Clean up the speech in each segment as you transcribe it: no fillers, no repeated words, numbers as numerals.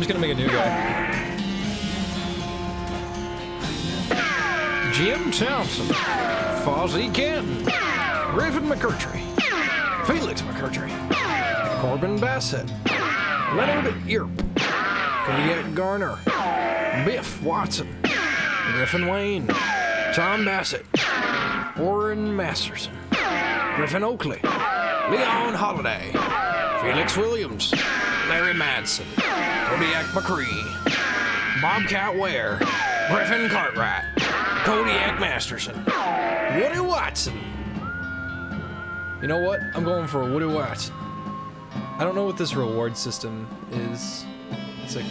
just gonna make a new guy. Jim Thompson, Fozzie Canton, Griffin McCurtry, Felix McCurtry, Corbin Bassett, Leonard Earp, Kodiak Garner, Biff Watson, Griffin Wayne, Tom Bassett, Warren Masterson, Griffin Oakley, Leon Holiday, Felix Williams, Larry Madsen, Kodiak McCree, Bobcat Ware, Griffin Cartwright, Kodiak Masterson, Woody Watson. You know what? I'm going for a Woody Watson. I don't know what this reward system is. It's like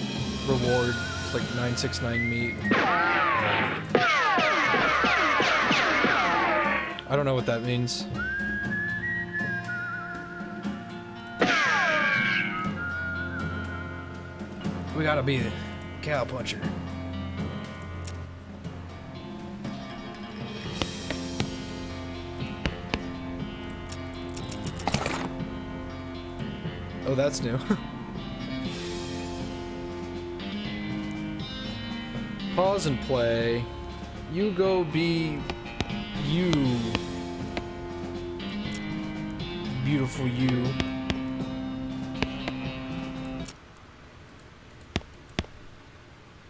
reward, it's like 969 meat. I don't know what that means. We gotta be the cow puncher. Oh, that's new. Pause and play. You go be you. Beautiful you.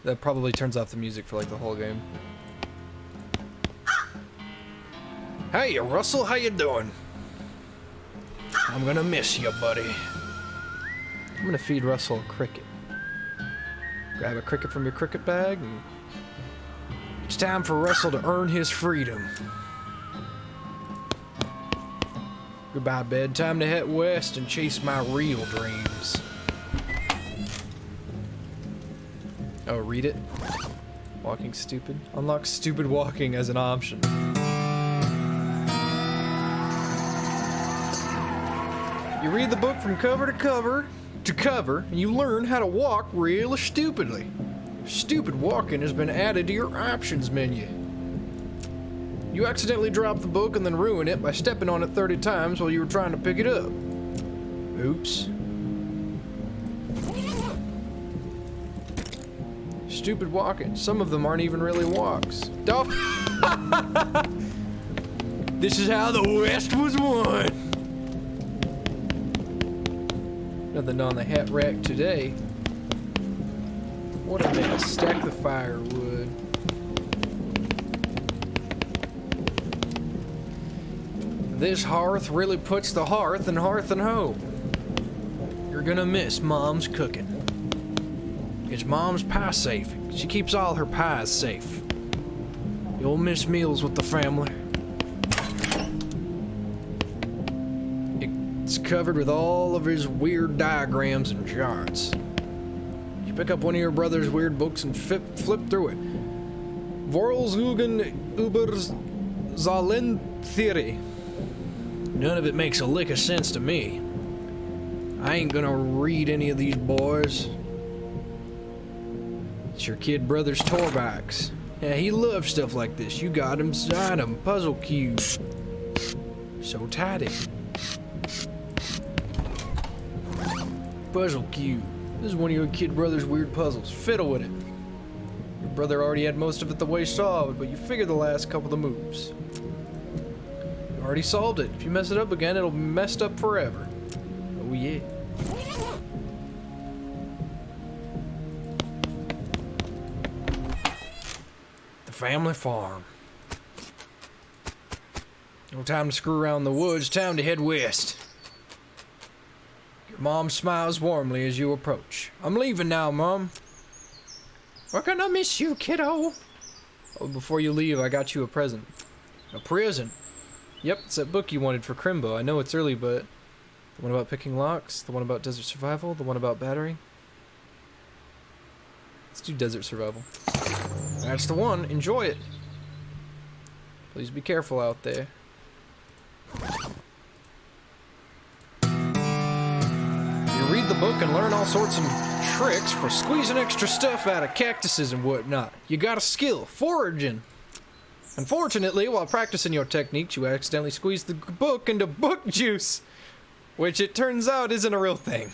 That probably turns off the music for like the whole game. Hey, Russell, how you doing? I'm gonna miss you, buddy. I'm gonna feed Russell a cricket. Grab a cricket from your cricket bag, and it's time for Russell to earn his freedom. Goodbye, bed. Time to head west and chase my real dreams. Oh, read it. Walking stupid. Unlock stupid walking as an option. You read the book from cover to cover, and you learn how to walk real stupidly. Stupid walking has been added to your options menu. You accidentally drop the book and then ruin it by stepping on it 30 times while you were trying to pick it up. Oops. Stupid walking. Some of them aren't even really walks. This is how the West was won. Nothing on the hat rack today. What a mess. Stack the firewood. This hearth really puts the hearth and home. You're gonna miss Mom's cooking. It's Mom's pie safe. She keeps all her pies safe. You'll miss meals with the family. It's covered with all of his weird diagrams and charts. You pick up one of your brother's weird books and flip through it. Vorlesungen über Theory. None of it makes a lick of sense to me. I ain't gonna read any of these boys. It's your kid brother's tour bikes. Yeah, he loves stuff like this. You got him, signed him, puzzle cubes. So tidy. Puzzle cube. This is one of your kid brother's weird puzzles. Fiddle with it. Your brother already had most of it the way solved, but you figured the last couple of the moves. You already solved it. If you mess it up again, it'll be messed up forever. Oh yeah. The family farm. No time to screw around the woods. Time to head west. Your mom smiles warmly as you approach. I'm leaving now, Mom. We're gonna miss you, kiddo. Oh, before you leave, I got you a present. A present? Yep, it's that book you wanted for Crimbo. I know it's early, but the one about picking locks, the one about desert survival, the one about battery. Let's do desert survival. That's the one. Enjoy it. Please be careful out there. You read the book and learn all sorts of tricks for squeezing extra stuff out of cactuses and whatnot. You got a skill, foraging. Unfortunately, while practicing your techniques, you accidentally squeezed the book into book juice, which it turns out isn't a real thing.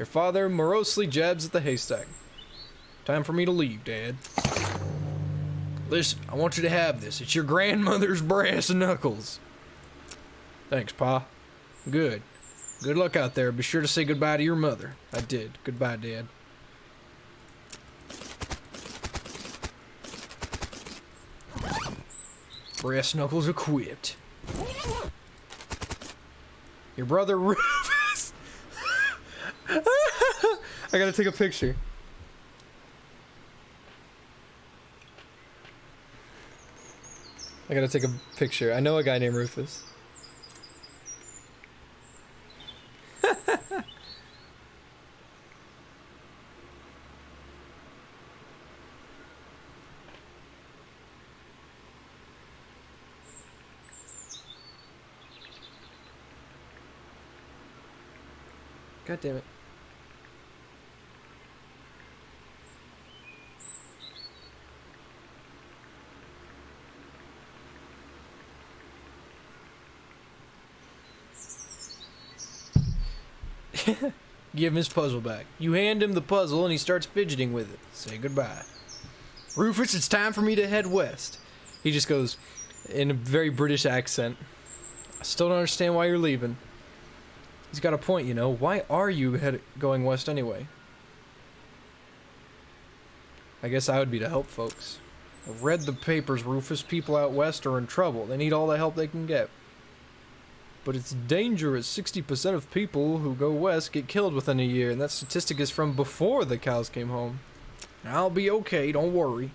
Your father morosely jabs at the haystack. Time for me to leave, Dad. Listen, I want you to have this. It's your grandmother's brass knuckles. Thanks, Pa. Good. Good luck out there. Be sure to say goodbye to your mother. I did. Goodbye, Dad. Brass knuckles equipped. Your brother Rufus. I gotta take a picture. I gotta take a picture. I know a guy named Rufus. God damn it. Give him his puzzle back. You hand him the puzzle and he starts fidgeting with it. Say goodbye. Rufus, it's time for me to head west. He just goes in a very British accent. I still don't understand why you're leaving. He's got a point, you know. Why are you going west anyway? I guess I would be to help folks. I've read the papers, Rufus. People out west are in trouble. They need all the help they can get. But it's dangerous. 60% of people who go west get killed within a year, and that statistic is from before the cows came home. I'll be okay, don't worry.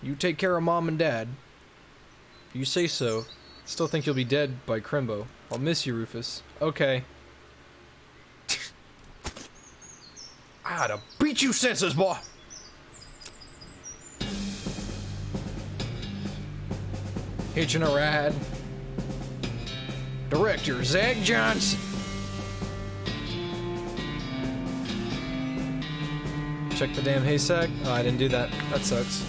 You take care of Mom and Dad. If you say so. Still think you'll be dead by Crimbo. I'll miss you, Rufus. Okay. I ought to beat you senseless, boy! Hitching a ride. Director, Zach Johnson. Check the damn haystack. Oh, I didn't do that. That sucks.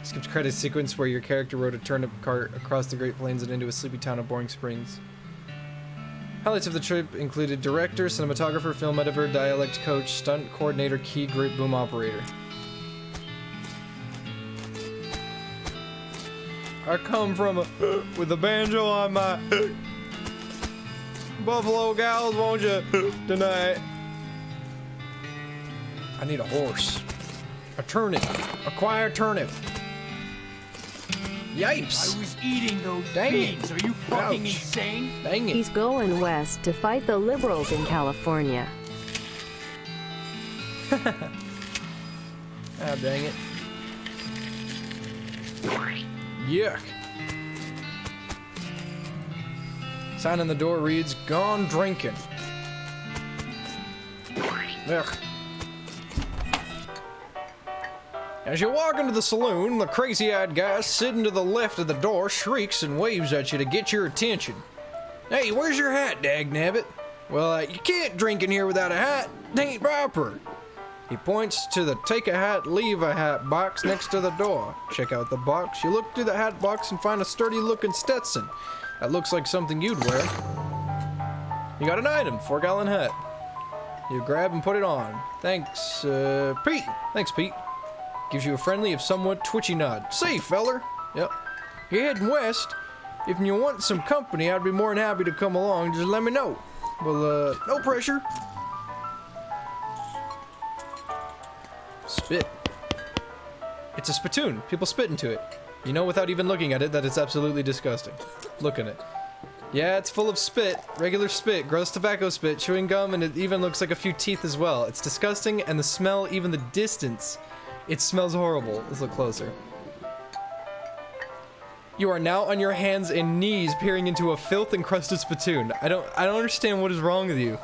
Skipped credit sequence where your character rode a turnip cart across the Great Plains and into a sleepy town of Boring Springs. Highlights of the trip included director, cinematographer, film editor, dialect coach, stunt coordinator, key, great boom operator. I come from with a banjo on my Buffalo gals, won't you, tonight? I need a horse. A turnip. Acquire turnip. Yipes! I was eating those Dang beans. it. Are you fucking Ouch. insane? Dang it. He's going west to fight the liberals in California. Ah, dang it. Yuck. Sign on the door reads, "Gone drinking." Ugh. As you walk into the saloon, the crazy-eyed guy sitting to the left of the door shrieks and waves at you to get your attention. Hey, where's your hat, dagnabbit? Well, you can't drink in here without a hat. It ain't proper. He points to the take a hat, leave a hat box next to the door. Check out the box. You look through the hat box and find a sturdy-looking Stetson. That looks like something you'd wear. You got an item, 4-gallon hat. You grab and put it on. Thanks, Pete. Thanks, Pete. Gives you a friendly, if somewhat twitchy nod. Say, feller. Yep. You're heading west. If you want some company, I'd be more than happy to come along. Just let me know. Well, no pressure. Spit. It's a spittoon. People spit into it. You know without even looking at it that it's absolutely disgusting. Look at it. Yeah, it's full of spit. Regular spit. Gross tobacco spit. Chewing gum, and it even looks like a few teeth as well. It's disgusting, and the smell, even the distance, it smells horrible. Let's look closer. You are now on your hands and knees peering into a filth-encrusted spittoon. I don't understand what is wrong with you.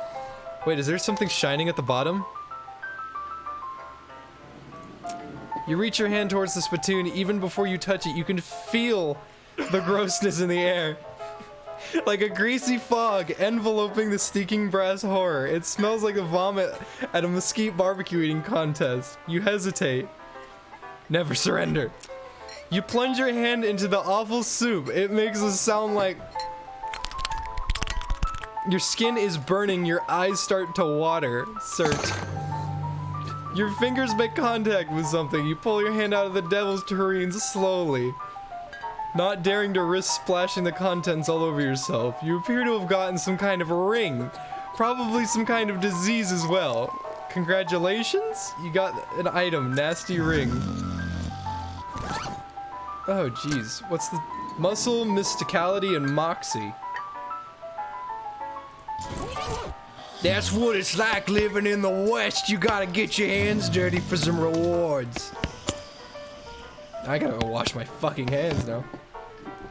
Wait, is there something shining at the bottom? You reach your hand towards the spittoon. Even before you touch it, you can feel the grossness in the air. Like a greasy fog enveloping the stinking brass horror. It smells like a vomit at a mesquite barbecue eating contest. You hesitate. Never surrender. You plunge your hand into the awful soup. It makes it sound like your skin is burning, your eyes start to water. Tshirts. Your fingers make contact with something. You pull your hand out of the devil's tureen slowly, not daring to risk splashing the contents all over yourself. You appear to have gotten some kind of ring, probably some kind of disease as well. Congratulations, you got an item, nasty ring. Oh jeez, what's the muscle, mysticality, and moxie? That's what it's like living in the West. You gotta get your hands dirty for some rewards. I gotta go wash my fucking hands now.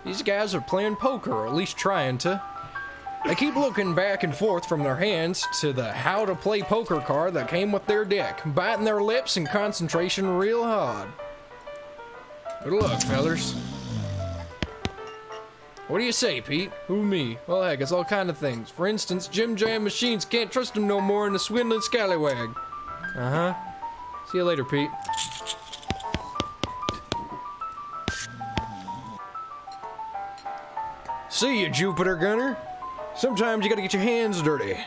These guys are playing poker, or at least trying to. They keep looking back and forth from their hands to the how to play poker card that came with their deck, biting their lips in concentration real hard. Good luck, fellers. What do you say, Pete? Who, me? Well, heck, it's all kind of things. For instance, Jim Jam Machines can't trust him no more in the swindling scallywag. Uh-huh. See you later, Pete. See you, Jupiter Gunner. Sometimes you gotta get your hands dirty.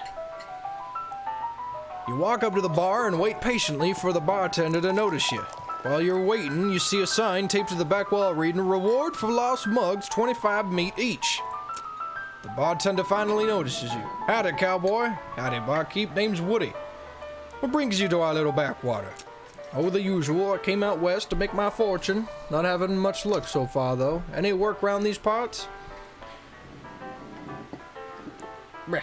You walk up to the bar and wait patiently for the bartender to notice you. While you're waiting, you see a sign taped to the back wall reading, "Reward for lost mugs, 25 meat each." The bartender finally notices you. "Howdy, cowboy." "Howdy, barkeep. Name's Woody. What brings you to our little backwater?" "Oh, the usual. I came out west to make my fortune. Not having much luck so far, though. Any work around these parts?" Bleh.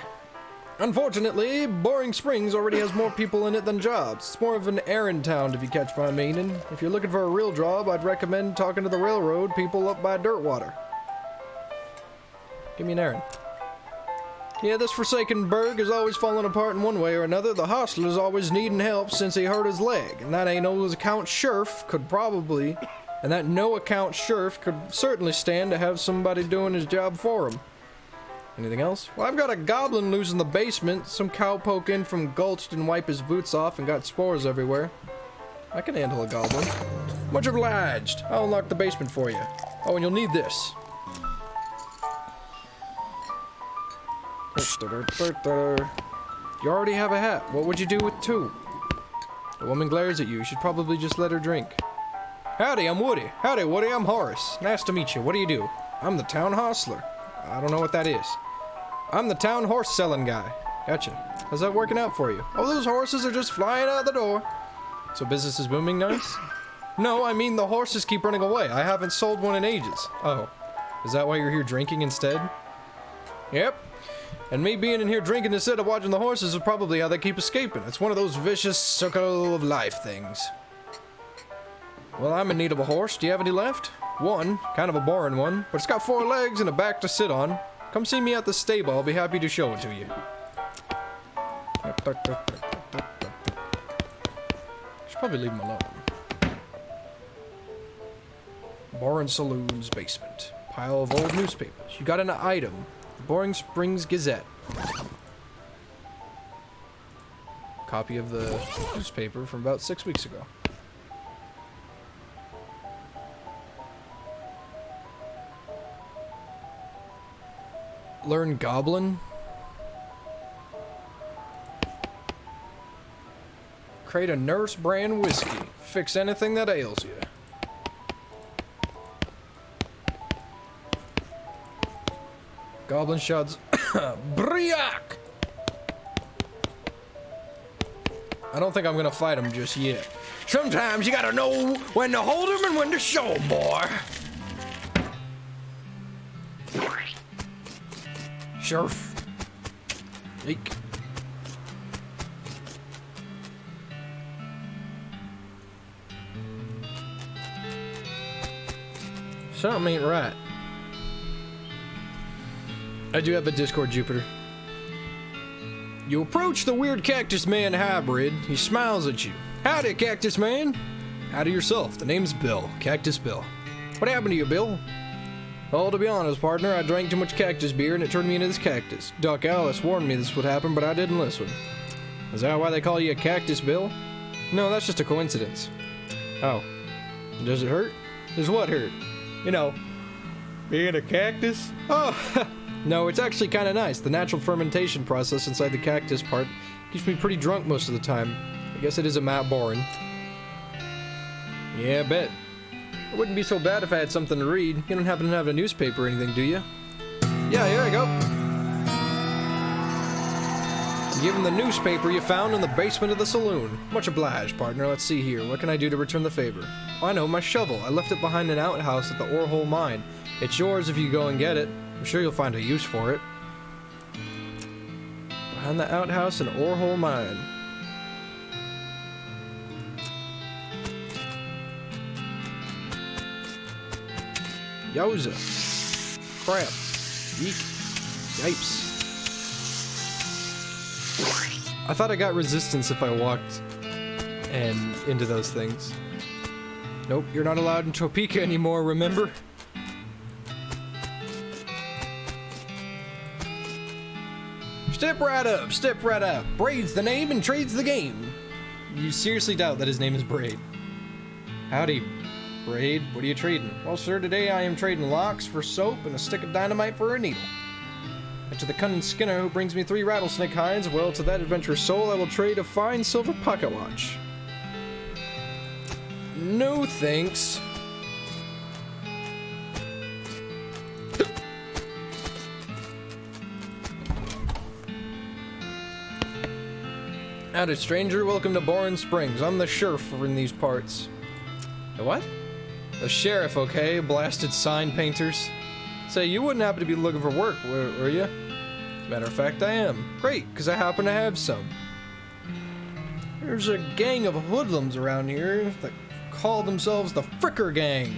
"Unfortunately, Boring Springs already has more people in it than jobs. It's more of an errand town, if you catch my meaning. If you're looking for a real job, I'd recommend talking to the railroad people up by Dirtwater." Give me an errand. "Yeah, this forsaken burg is always falling apart in one way or another. The hostler's always needing help since he hurt his leg, and that ain't no account sheriff could probably, and that no account sheriff could certainly stand to have somebody doing his job for him. Anything else?" "Well, I've got a goblin loose in the basement. Some cowpoke in from Gulch didn't wipe his boots off and got spores everywhere." "I can handle a goblin." "Much obliged. I'll unlock the basement for you. Oh, and you'll need this." "You already have a hat. What would you do with two?" The woman glares at you. You should probably just let her drink. "Howdy, I'm Woody." "Howdy, Woody, I'm Horace. Nice to meet you. What do you do?" "I'm the town hostler." "I don't know what that is." "I'm the town horse selling guy." "Gotcha. How's that working out for you?" "Oh, those horses are just flying out the door." "So business is booming nice?" "No, I mean the horses keep running away. I haven't sold one in ages." "Oh, is that why you're here drinking instead?" "Yep. And me being in here drinking instead of watching the horses is probably how they keep escaping. It's one of those vicious circle of life things." "Well, I'm in need of a horse. Do you have any left?" "One, kind of a boring one, but it's got 4 legs and a back to sit on. Come see me at the stable. I'll be happy to show it to you." Should probably leave him alone. Boring Saloon's basement. Pile of old newspapers. You got an item. Boring Springs Gazette. Copy of the newspaper from about 6 weeks ago. Learn Goblin. Create a nurse brand whiskey. Fix anything that ails you. Goblin shots. Briac! I don't think I'm gonna fight him just yet. Sometimes you gotta know when to hold him and when to show him, boy. Sheriff. Eek. Something ain't right. I do have a Discord, Jupiter. You approach the weird Cactus Man hybrid. He smiles at you. "Howdy, Cactus Man." "Howdy yourself. The name's Bill. Cactus Bill." "What happened to you, Bill?" "Well, to be honest, partner, I drank too much cactus beer and it turned me into this cactus. Duck Alice warned me this would happen, but I didn't listen." "Is that why they call you a Cactus, Bill?" "No, that's just a coincidence." "Oh. Does it hurt?" Does what hurt? You know, being a cactus? Oh, no, it's actually kind of nice. The natural fermentation process inside the cactus part keeps me pretty drunk most of the time. I guess it isn't that boring. Yeah, I bet. It wouldn't be so bad if I had something to read. You don't happen to have a newspaper or anything, do you? Yeah, here I go. Give him the newspaper you found in the basement of the saloon. Much obliged, partner. Let's see here. What can I do to return the favor? Oh, I know, my shovel. I left it behind an outhouse at the Orehole Mine. It's yours if you go and get it. I'm sure you'll find a use for it. Behind the outhouse in Orehole Mine. Yowza. Crap. Yeek. Yipes. I thought I got resistance if I walked and into those things. Nope, you're not allowed in Topeka anymore, remember? Step right up, step right up. Braid's the name and trade's the game. You seriously doubt that his name is Braid? Howdy, Braid. What are you trading? Well, sir, today I am trading locks for soap and a stick of dynamite for a needle. And to the cunning Skinner who brings me 3 rattlesnake hinds, well, to that adventurous soul I will trade a fine silver pocket watch. No thanks. Howdy, stranger. Welcome to Boren Springs. I'm the sheriff in these parts. The what? The sheriff, okay? Blasted sign painters. Say, you wouldn't happen to be looking for work, were you? Matter of fact, I am. Great, because I happen to have some. There's a gang of hoodlums around here that call themselves the Fricker Gang.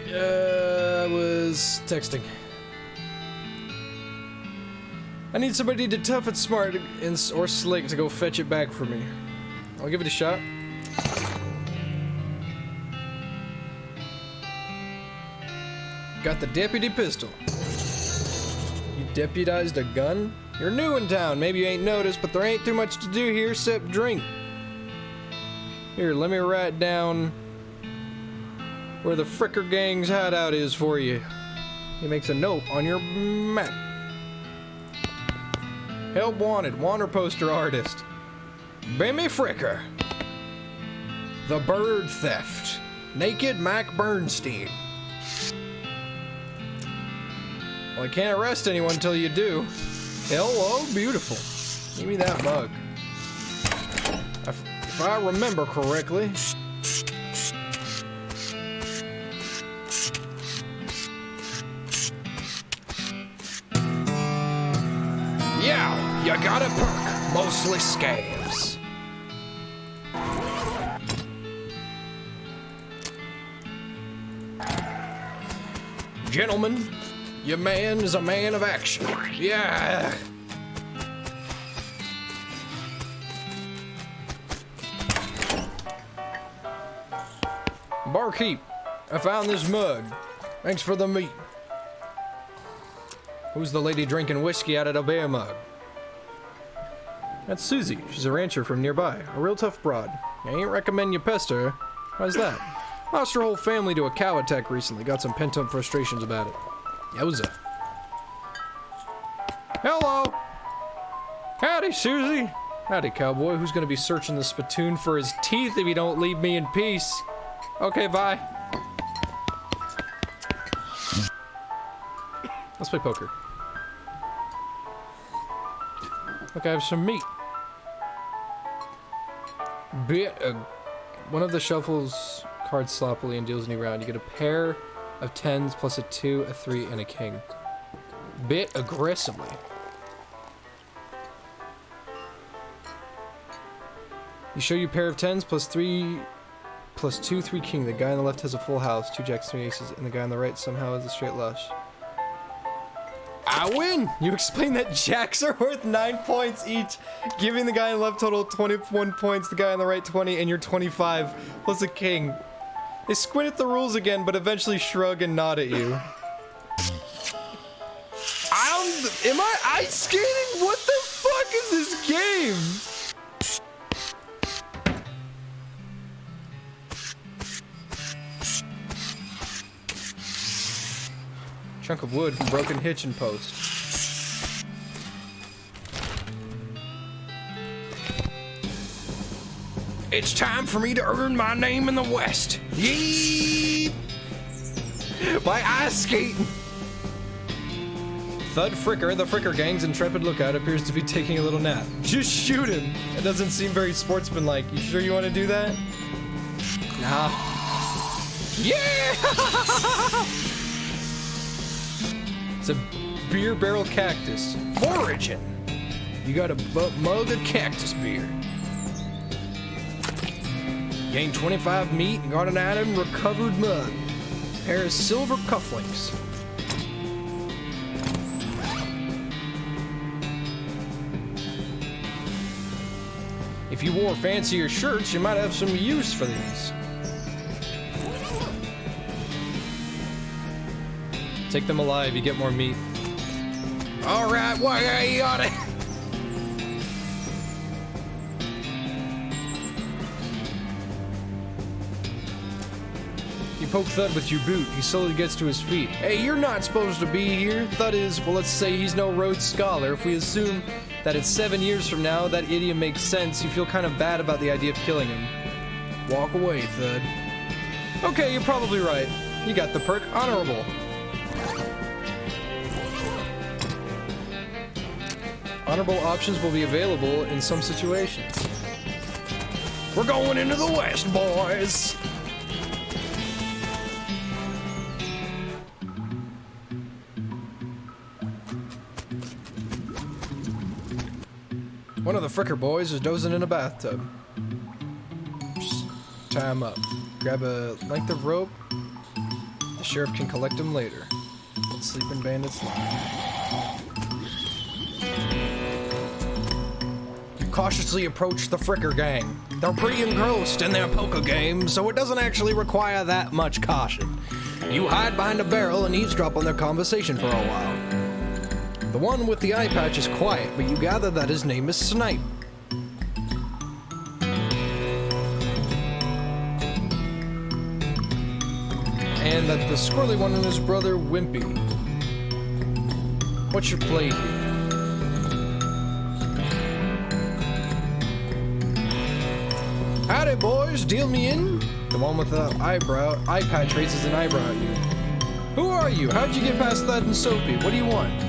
I was texting. I need somebody to tough and smart or slick to go fetch it back for me. I'll give it a shot. Got the deputy pistol. You deputized a gun? You're new in town, maybe you ain't noticed, but there ain't too much to do here except drink. Here, let me write down where the Fricker Gang's hideout is for you. He makes a note on your map. Help wanted, wanter poster artist. Bimmy Fricker. The bird theft. Naked Mac Bernstein. Well, I can't arrest anyone until you do. Hello, beautiful. Give me that mug. If I remember correctly. Yeah, you got a perk. Mostly scabs. Gentlemen, your man is a man of action. Yeah. Barkeep, I found this mug. Thanks for the meat. Who's the lady drinking whiskey out of a beer mug? That's Susie. She's a rancher from nearby. A real tough broad. I ain't recommend you pester her. Why's that? Lost her whole family to a cow attack recently. Got some pent-up frustrations about it. Yowza. Hello! Howdy, Susie! Howdy, cowboy. Who's gonna be searching the spittoon for his teeth if you don't leave me in peace? Okay, bye. Let's play poker. Look, I have some meat. One of the shuffles cards sloppily and deals any round. You get a pair of 10s plus a 2, a 3, and a king. Bit aggressively. You show your pair of 10s plus 3 plus 2, 3 king. The guy on the left has a full house, 2 jacks, 3 aces, and the guy on the right somehow has a straight lush. I win! You explain that jacks are worth 9 points each, giving the guy on the left total 21 points, the guy on the right 20, and you're 25, plus a king. They squint at the rules again, but eventually shrug and nod at you. Am I ice skating? What the fuck is this game? Chunk of wood from broken hitching post. It's time for me to earn my name in the West. Yeet! By ice skating. Thud Fricker, the Fricker Gang's intrepid lookout, appears to be taking a little nap. Just shoot him! It doesn't seem very sportsmanlike. You sure you want to do that? Nah. Yeah! It's a beer barrel cactus. Foraging. You got a mug of cactus beer. Gain 25 meat and got an item recovered mug. Pair of silver cufflinks. If you wore fancier shirts, you might have some use for these. Take them alive, you get more meat. All right, why you on it? You poke Thud with your boot, he slowly gets to his feet. Hey, you're not supposed to be here. Thud is, well, let's say he's no Rhodes Scholar. If we assume that it's 7 years from now, that idiom makes sense, you feel kind of bad about the idea of killing him. Walk away, Thud. Okay, you're probably right. You got the perk Honorable. Honorable options will be available in some situations. We're going into the West, boys. One of the Fricker boys is dozing in a bathtub. Just tie him up. Grab a length of rope. The sheriff can collect him later. Let sleeping bandits lie. You cautiously approach the Fricker gang. They're pretty engrossed in their poker game, so it doesn't actually require that much caution. You hide behind a barrel and eavesdrop on their conversation for a while. The one with the eye patch is quiet, but you gather that his name is Snipe. And that the squirrely one and his brother Wimpy. What's your play here? Howdy, boys, deal me in. The one with the eye patch raises an eyebrow at you. Who are you? How'd you get past that and Soapy? What do you want?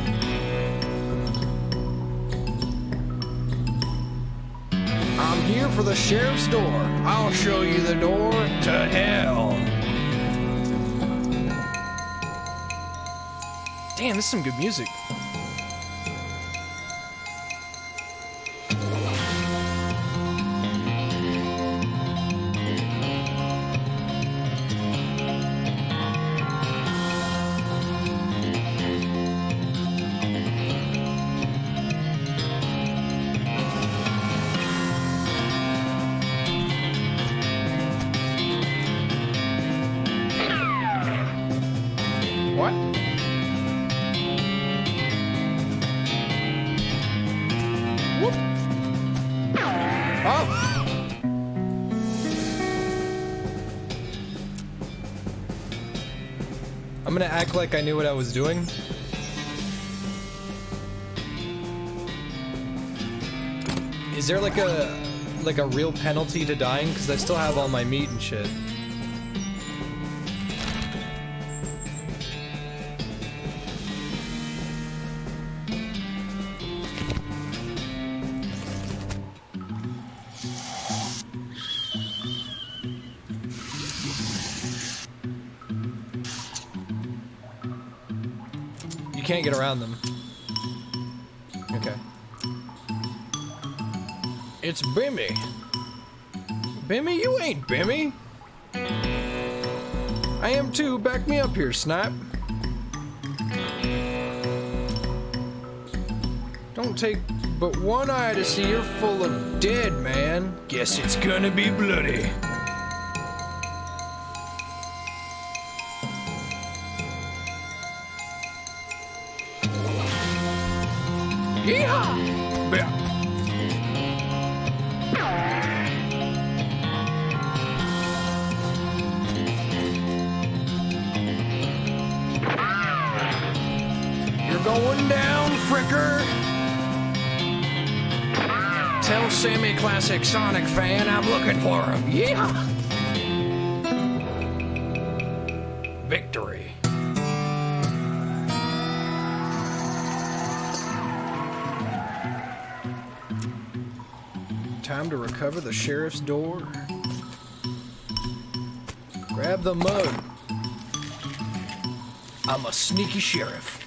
I'm here for the sheriff's door. I'll show you the door to hell. Damn, this is some good music. What? Whoop. Oh. I'm gonna act like I knew what I was doing. Is there like a real penalty to dying? Because I still have all my meat and shit. can't get around them. Okay. It's Bimmy. Bimmy, you ain't Bimmy. I am too. Back me up here, Snap. Don't take but one eye to see you're full of dead, man. Guess it's gonna be bloody. Yeehaw! Yeah. You're going down, Fricker. Tell semi-classic Sonic fan I'm looking for him. Yeehaw! Victory. Time to recover the sheriff's door. Grab the mug. I'm a sneaky sheriff.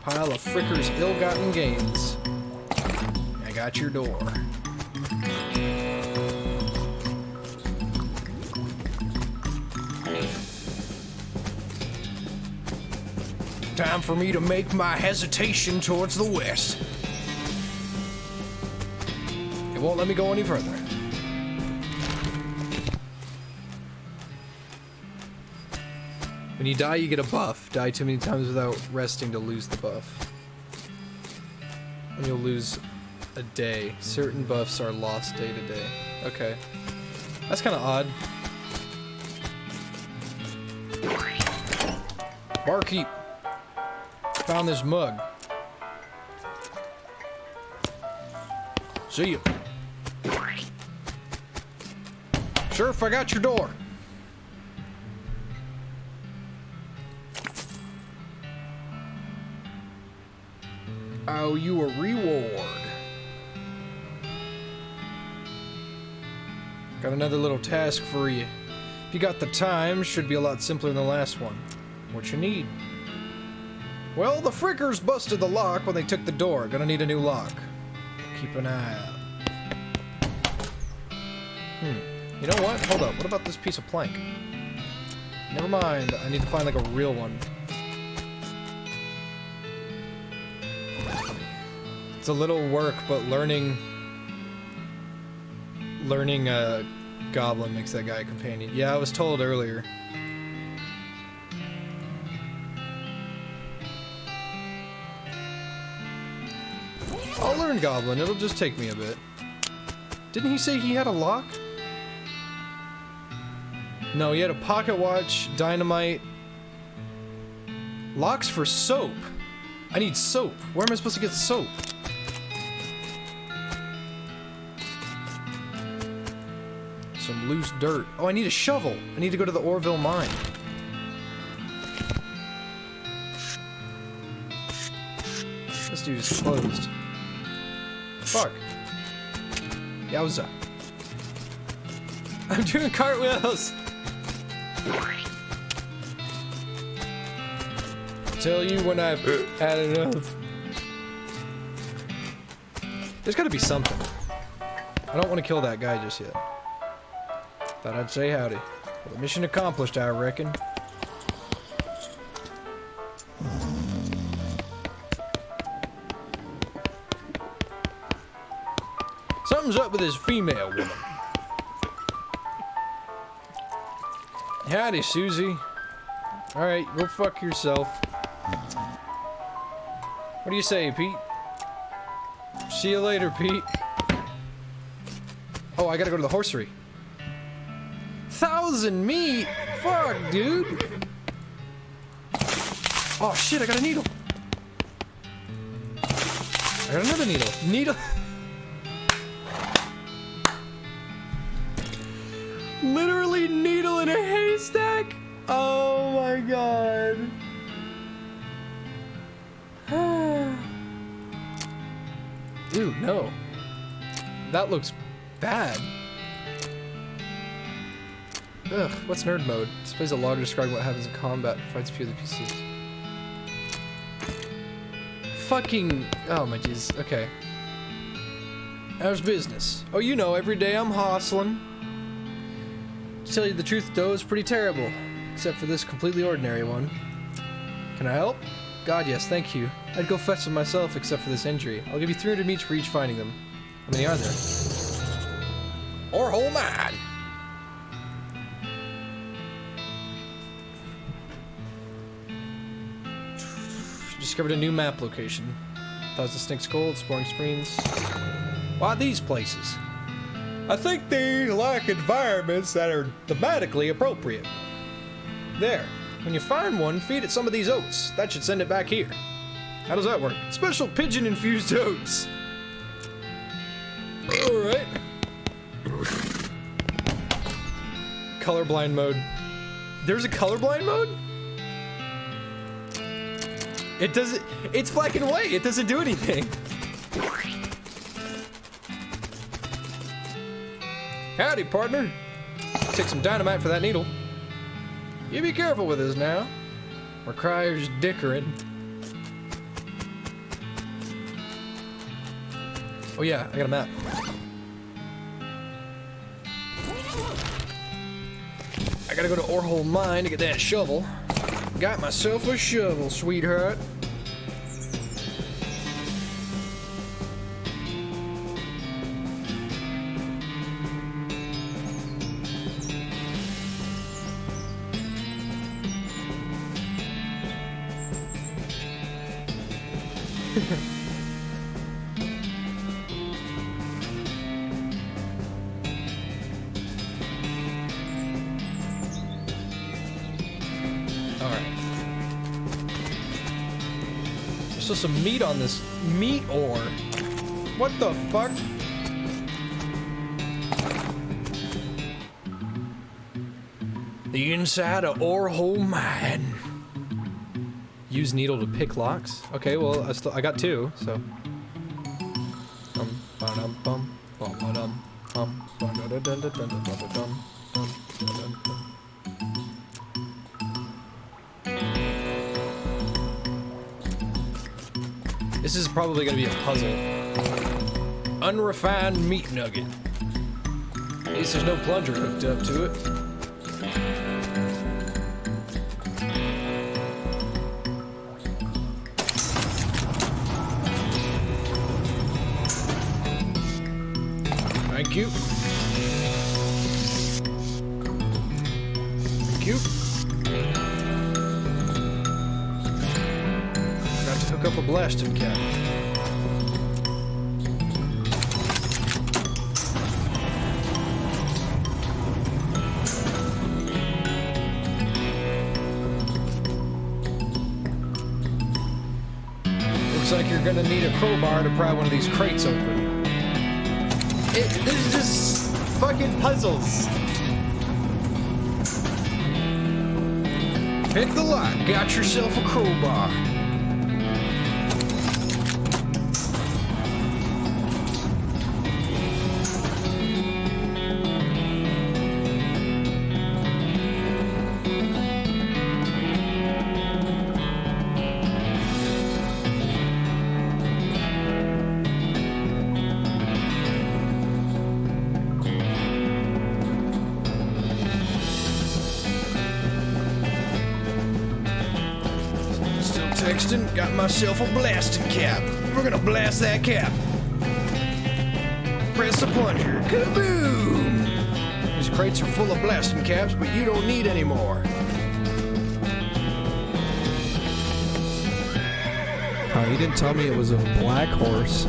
Pile of Fricker's ill-gotten gains. I got your door. Time for me to make my hesitation towards the west. It won't let me go any further. When you die, you get a buff. Die too many times without resting to lose the buff. And you'll lose a day. Certain buffs are lost day to day. Okay. That's kind of odd. Barkeep. Found this mug. See you. Sheriff, I got your door. I owe you a reward. Got another little task for you. If you got the time, should be a lot simpler than the last one. What you need? Well, the Frickers busted the lock when they took the door. Gonna need a new lock. Keep an eye out. You know what? Hold up. What about this piece of plank? Never mind. I need to find like a real one. It's a little work, but learning Goblin makes that guy a companion. Yeah, I was told earlier. I'll learn Goblin. It'll just take me a bit. Didn't he say he had a lock? No, he had a pocket watch, dynamite. Locks for soap. I need soap. Where am I supposed to get soap? Some loose dirt. Oh, I need a shovel. I need to go to the Orville mine. This dude is closed. Fuck. Yowza. I'm doing cartwheels! Tell you when I've had enough. There's gotta be something. I don't want to kill that guy just yet. Thought I'd say howdy. Well, the mission accomplished, I reckon. Something's up with this female woman. Howdy, Susie. Alright, go fuck yourself. What do you say, Pete? See you later, Pete. Oh, I gotta go to the horsery. 1,000 meat? Fuck, dude. Oh shit, I got a needle. I got another needle. Needle. Literally needle in a haystack? Oh my god. Dude, no. That looks bad. Ugh, what's nerd mode? Displays a log describing what happens in combat, fights a few of the pieces. fucking... Oh, my jeez. Okay. How's business? Oh, you know, every day I'm hustling. To tell you the truth, though, it's pretty terrible. Except for this completely ordinary one. Can I help? God, yes, thank you. I'd go fetch them myself, except for this injury. I'll give you 300 each for each finding them. How many are there? Or whole man. Discovered a new map location. Thousand Snakes Gold, Exploring Springs. Why these places? I think they like environments that are thematically appropriate. There. When you find one, feed it some of these oats. That should send it back here. How does that work? Special pigeon-infused oats. Alright. Colorblind mode. There's a colorblind mode? It doesn't... It's black and white. It doesn't do anything. Howdy, partner. Take some dynamite for that needle. You be careful with this now. Or Cryer's dickering. Oh yeah, I got a map. I gotta go to Orehole Mine to get that shovel. Got myself a shovel, sweetheart. There's still some meat on this meat ore. What the fuck? The inside of Orehole Mine. Use needle to pick locks. Okay, well I got two, so. This is probably gonna be a puzzle. Unrefined meat nugget. At least there's no plunger hooked up to it. Thank you. Thank you. Got to hook up a blasting cap. Looks like you're gonna need a crowbar to pry one of these crates open. This is just fucking puzzles. Pick the lock. Got yourself a crowbar. Texting, got myself a blasting cap. We're gonna blast that cap. Press the plunger. Kaboom! These crates are full of blasting caps, but you don't need any more. Oh, you didn't tell me it was a black horse.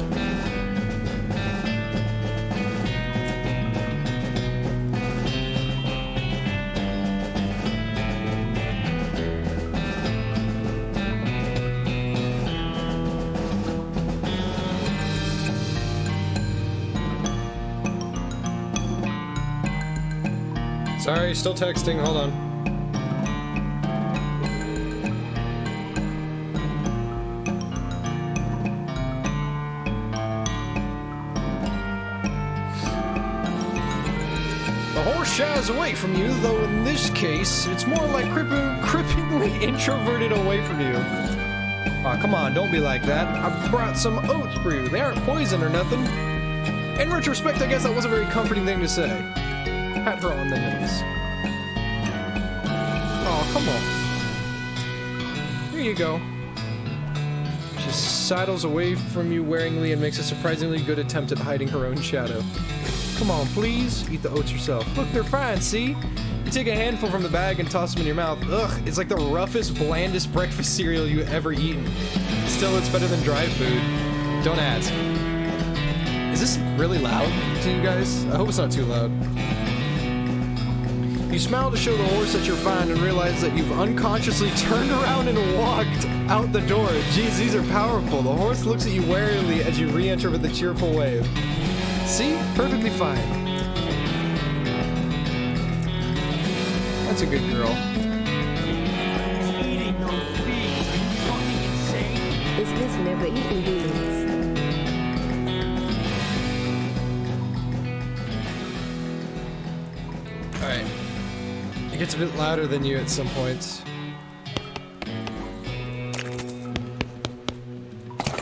Sorry, still texting. Hold on. The horse shies away from you, though in this case, it's more like cripplingly Introverted away from you. Aw, come on, don't be like that. I brought some oats for you. They aren't poison or nothing. In retrospect, I guess that was a very comforting thing to say. Pat her on the nose. Oh, come on. Here you go. She sidles away from you waringly and makes a surprisingly good attempt at hiding her own shadow. Come on, please. Eat the oats yourself. Look, they're fine, see? You take a handful from the bag and toss them in your mouth. Ugh, it's like the roughest, blandest breakfast cereal you've ever eaten. Still, it's better than dry food. Don't ask. Is this really loud to you guys? I hope it's not too loud. You smile to show the horse that you're fine and realize that you've unconsciously turned around and walked out the door. Jeez, these are powerful. The horse looks at you warily as you re-enter with a cheerful wave. See? Perfectly fine. That's a good girl. Is this never eaten beans? Alright. It gets a bit louder than you at some points.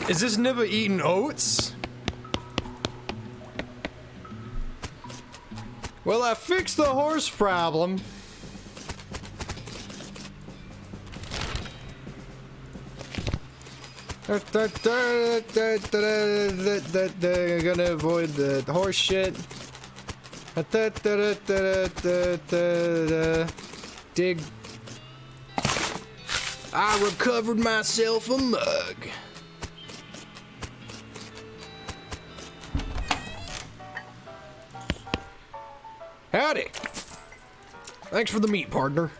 Is this never eaten oats? Well, I fixed the horse problem. Gonna avoid the horse shit. Dig. I recovered myself a mug. Howdy. Thanks for the meat, partner.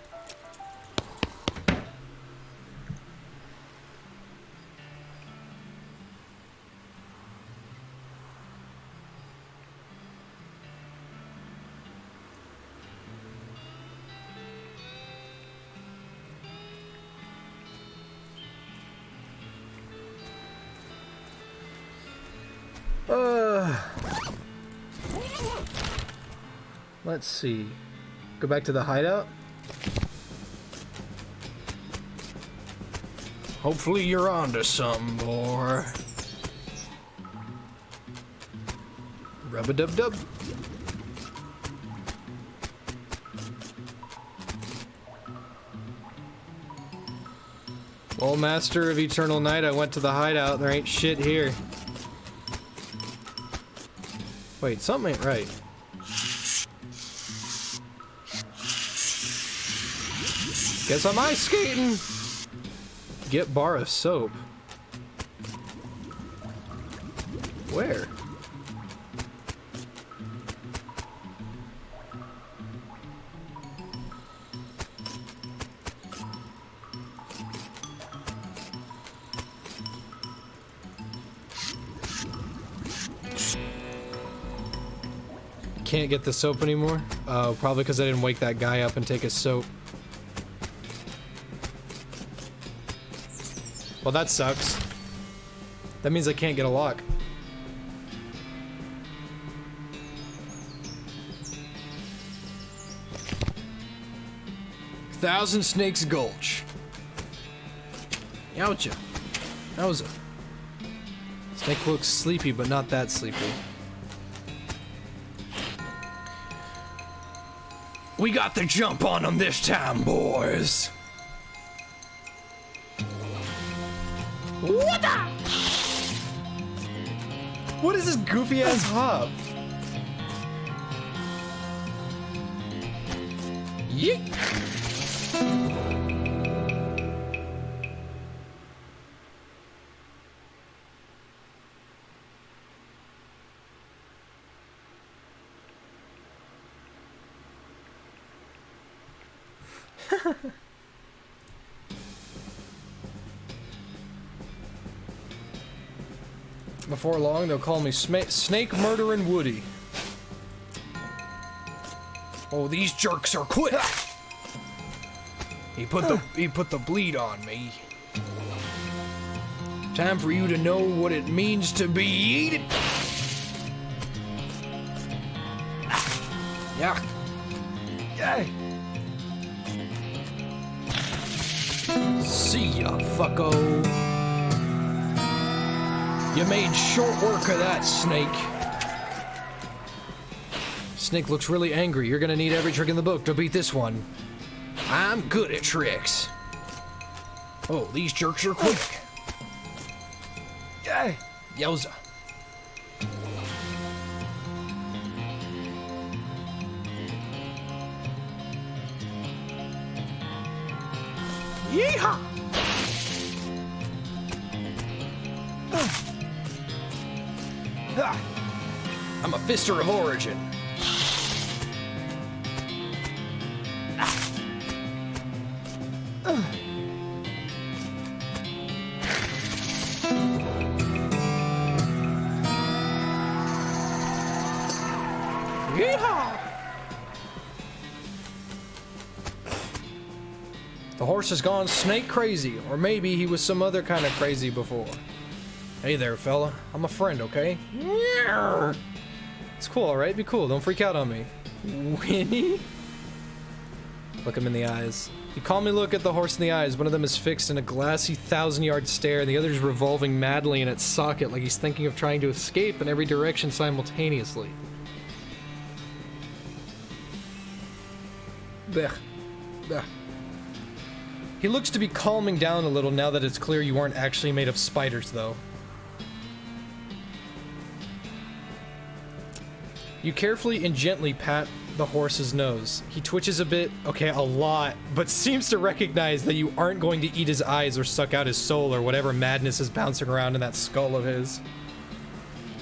Let's see. Go back to the hideout. Hopefully you're onto something, boy. Rub-a-dub-dub. Well, Master of Eternal Night, I went to the hideout. There ain't shit here. Wait, something ain't right. Guess I'm ice skating. Get bar of soap. Where? Can't get the soap anymore? Oh, probably because I didn't wake that guy up and take his soap. Well, that sucks. That means I can't get a lock. Thousand Snakes Gulch. Yowcha. Yowza. Snake looks sleepy, but not that sleepy. We got the jump on them this time, boys. What the? What is this goofy ass hop? Yeet. Before long, they'll call me Snake Murdering Woody. Oh, these jerks are quick. He put the bleed on me. Time for you to know what it means to be eaten. Yeah. Yeah. See ya, fucko. You made short work of that, Snake. Snake looks really angry. You're gonna need every trick in the book to beat this one. I'm good at tricks. Oh, these jerks are quick. Yowza. Yeehaw! I'm a fister of origin. Yeehaw! The horse has gone snake crazy, or maybe he was some other kind of crazy before. Hey there, fella. I'm a friend, okay? It's cool, alright? Be cool. Don't freak out on me. Winnie? Look him in the eyes. You calmly look at the horse in the eyes. One of them is fixed in a glassy 1,000-yard stare, and the other is revolving madly in its socket like he's thinking of trying to escape in every direction simultaneously. Blech. Blech. He looks to be calming down a little now that it's clear you aren't actually made of spiders, though. You carefully and gently pat the horse's nose. He twitches a bit, okay, a lot, but seems to recognize that you aren't going to eat his eyes or suck out his soul or whatever madness is bouncing around in that skull of his.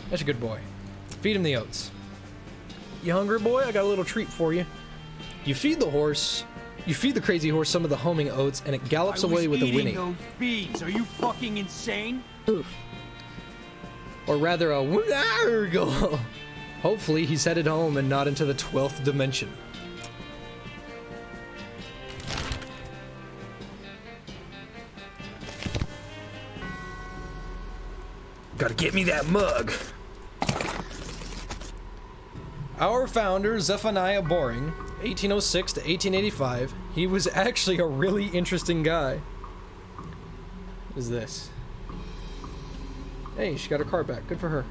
That's a good boy. Feed him the oats. You hungry, boy? I got a little treat for you. You feed the horse. You feed the crazy horse some of the homing oats, and it gallops away with a whinny. Those beans. Are you fucking insane? Oof. Or rather, a whinargle. Hopefully, he's headed home and not into the 12th dimension. Gotta get me that mug. Our founder, Zephaniah Boring, 1806 to 1885, he was actually a really interesting guy. What is this? Hey, she got her car back. Good for her.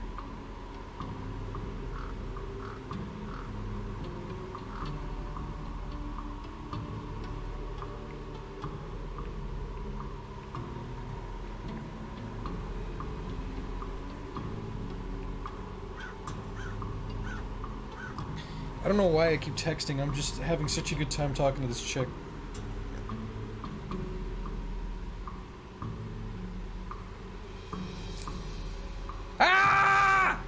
I don't know why I keep texting. I'm just having such a good time talking to this chick. Ah!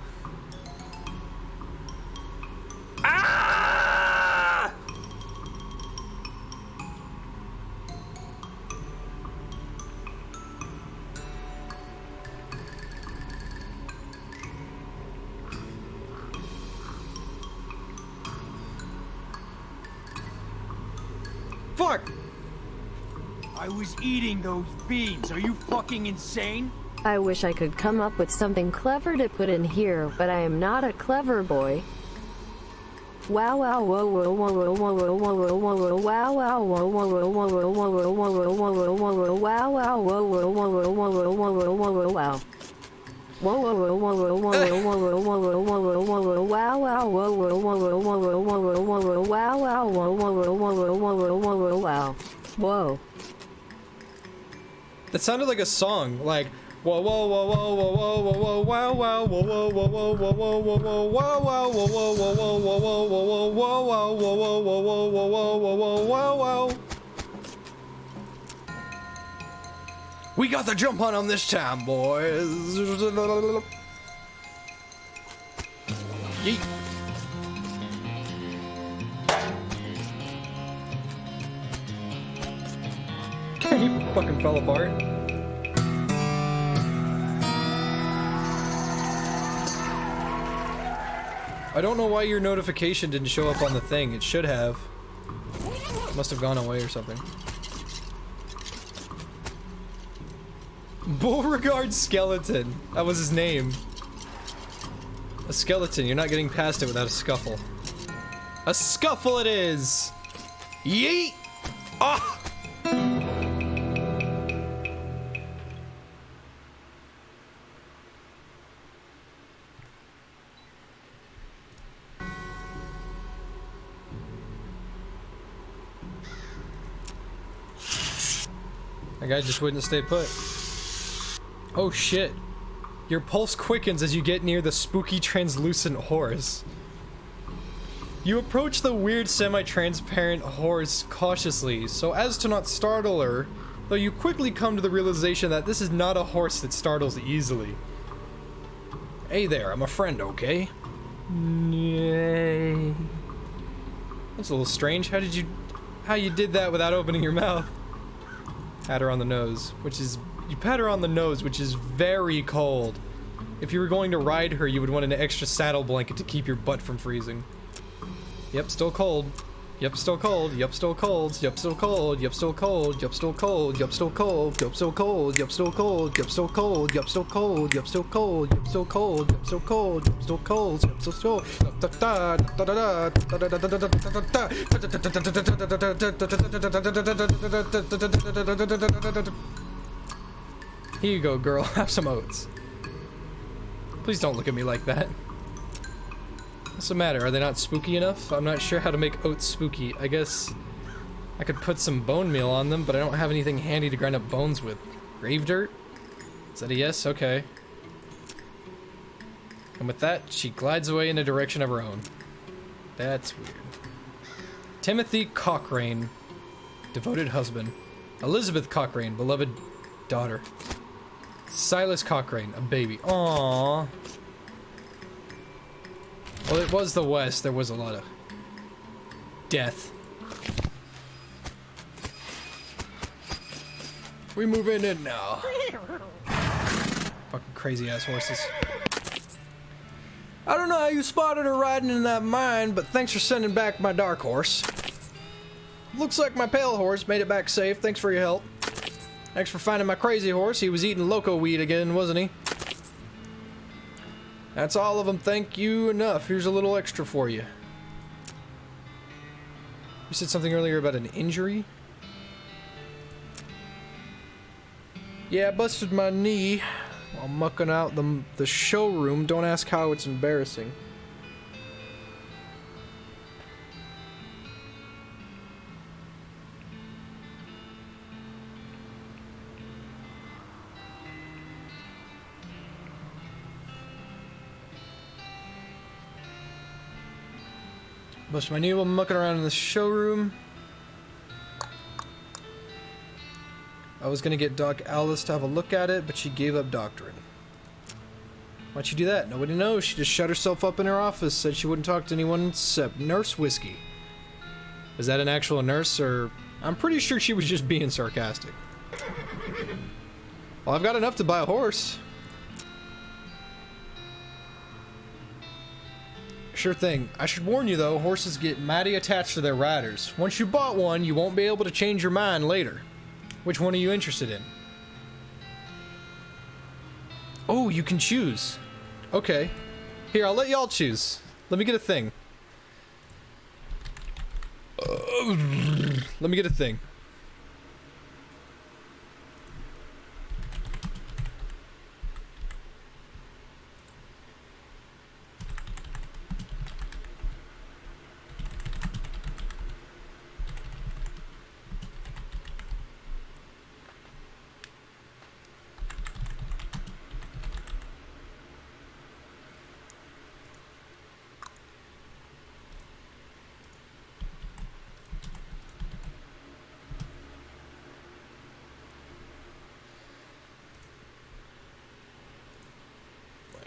Ah! Fuck! I was eating those beans. Are you fucking insane? I wish I could come up with something clever to put in here, but I am not a clever boy. Wow wow whoa whoa whoa whoa whoa whoa whoa whoa whoa wow wow whoa whoa whoa whoa whoa whoa whoa whoa whoa whoa whoa wow wow whoa whoa whoa whoa whoa whoa whoa whoa whoa wow. Whoa whoa whoa whoa whoa whoa whoa whoa whoa whoa whoa whoa whoa wow wow whoa whoa whoa whoa whoa whoa whoa whoa whoa wow wow whoa whoa whoa whoa whoa whoa whoa whoa wow. Whoa. That sounded like a song, like whoa whoa whoa whoa whoa whoa whoa whoa wow wow whoa whoa whoa whoa whoa whoa whoa whoa wow wow whoa whoa whoa whoa whoa whoa whoa whoa wow whoa whoa whoa whoa whoa whoa whoa whoa wow wow. We got the jump on him this time, boys. Yeet. He fucking fell apart. I don't know why your notification didn't show up on the thing. It should have. Must have gone away or something. Beauregard Skeleton. That was his name. A skeleton. You're not getting past it without a scuffle. A scuffle it is! Yeet! Ah! That guy just wouldn't stay put. Oh shit. Your pulse quickens as you get near the spooky translucent horse. You approach the weird semi-transparent horse cautiously, so as to not startle her, though you quickly come to the realization that this is not a horse that startles easily. Hey there, I'm a friend, okay? Yay. That's a little strange. How you did that without opening your mouth? Pat her on the nose, you pat her on the nose, which is very cold. If you were going to ride her, you would want an extra saddle blanket to keep your butt from freezing. Yep, still cold. Yep, still cold. Yep, still cold. Yep, still cold. Yep, still cold. Yep, still cold. Yep, still cold. Yep, still cold. Yep, still cold. Yep, still cold. Yep, still cold. Yep, still cold. Yep, still cold. Yep, still cold. Yep, still cold. Yep, still cold. Here you go, girl. Have some oats. Please don't look at me like that. What's the matter? Are they not spooky enough? I'm not sure how to make oats spooky. I guess I could put some bone meal on them, but I don't have anything handy to grind up bones with. Grave dirt? Is that a yes? Okay. And with that, she glides away in a direction of her own. That's weird. Timothy Cochrane, devoted husband. Elizabeth Cochrane, beloved daughter. Silas Cochrane, a baby. Aww. Well, it was the West. There was a lot of death. We moving in now. Fucking crazy ass horses. I don't know how you spotted her riding in that mine, but thanks for sending back my dark horse. Looks like my pale horse made it back safe. Thanks for your help. Thanks for finding my crazy horse. He was eating loco weed again, wasn't he? That's all of them. Thank you enough. Here's a little extra for you. You said something earlier about an injury? Yeah, I busted my knee while mucking out the showroom. Don't ask how, it's embarrassing. Busted my knee while mucking around in the showroom. I was gonna get Doc Alice to have a look at it, but she gave up doctoring. Why'd she do that? Nobody knows. She just shut herself up in her office, said she wouldn't talk to anyone except Nurse Whiskey. Is that an actual nurse, or... I'm pretty sure she was just being sarcastic. Well, I've got enough to buy a horse. Sure thing. I should warn you though, horses get mighty attached to their riders. Once you bought one, you won't be able to change your mind later. Which one are you interested in? Oh, you can choose. Okay. Here, I'll let y'all choose. Let me get a thing. Let me get a thing.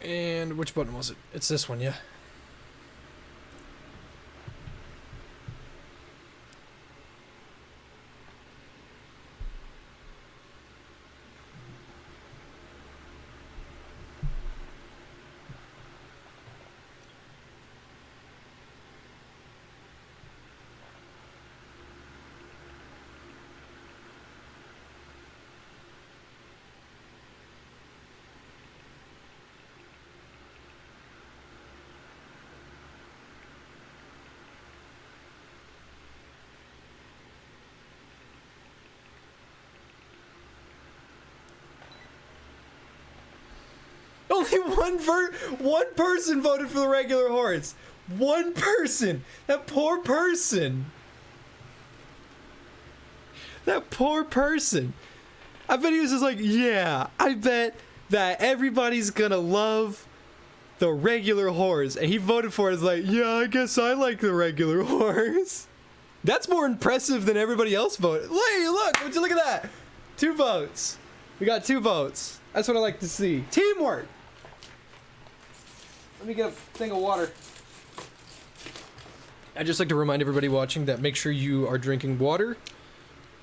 And which button was it? It's this one, yeah. Only one person voted for the regular horse. One person. That poor person. That poor person. I bet he was just like, yeah, I bet that everybody's gonna love the regular horse. And he voted for it as like, yeah, I guess I like the regular horse. That's more impressive than everybody else voted. Look, would you look at that? 2 votes. We got 2 votes. That's what I like to see. Teamwork. Let me get a thing of water. I'd just like to remind everybody watching that make sure you are drinking water,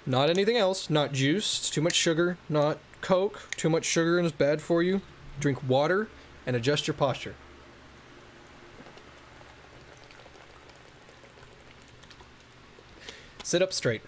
not anything else, not juice, it's too much sugar, not Coke, too much sugar and it's bad for you. Drink water and adjust your posture. Sit up straight.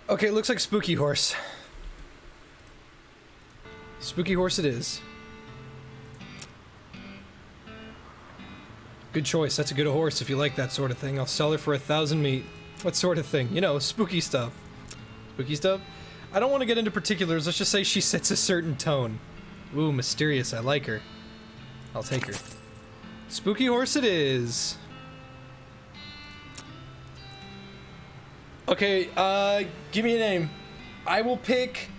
Okay, it looks like Spooky Horse. Spooky Horse it is. Good choice. That's a good horse if you like that sort of thing. I'll sell her for 1,000 meat. What sort of thing? You know, spooky stuff. Spooky stuff? I don't want to get into particulars. Let's just say she sets a certain tone. Ooh, mysterious. I like her. I'll take her. Spooky Horse it is. Okay, give me a name. I'll pick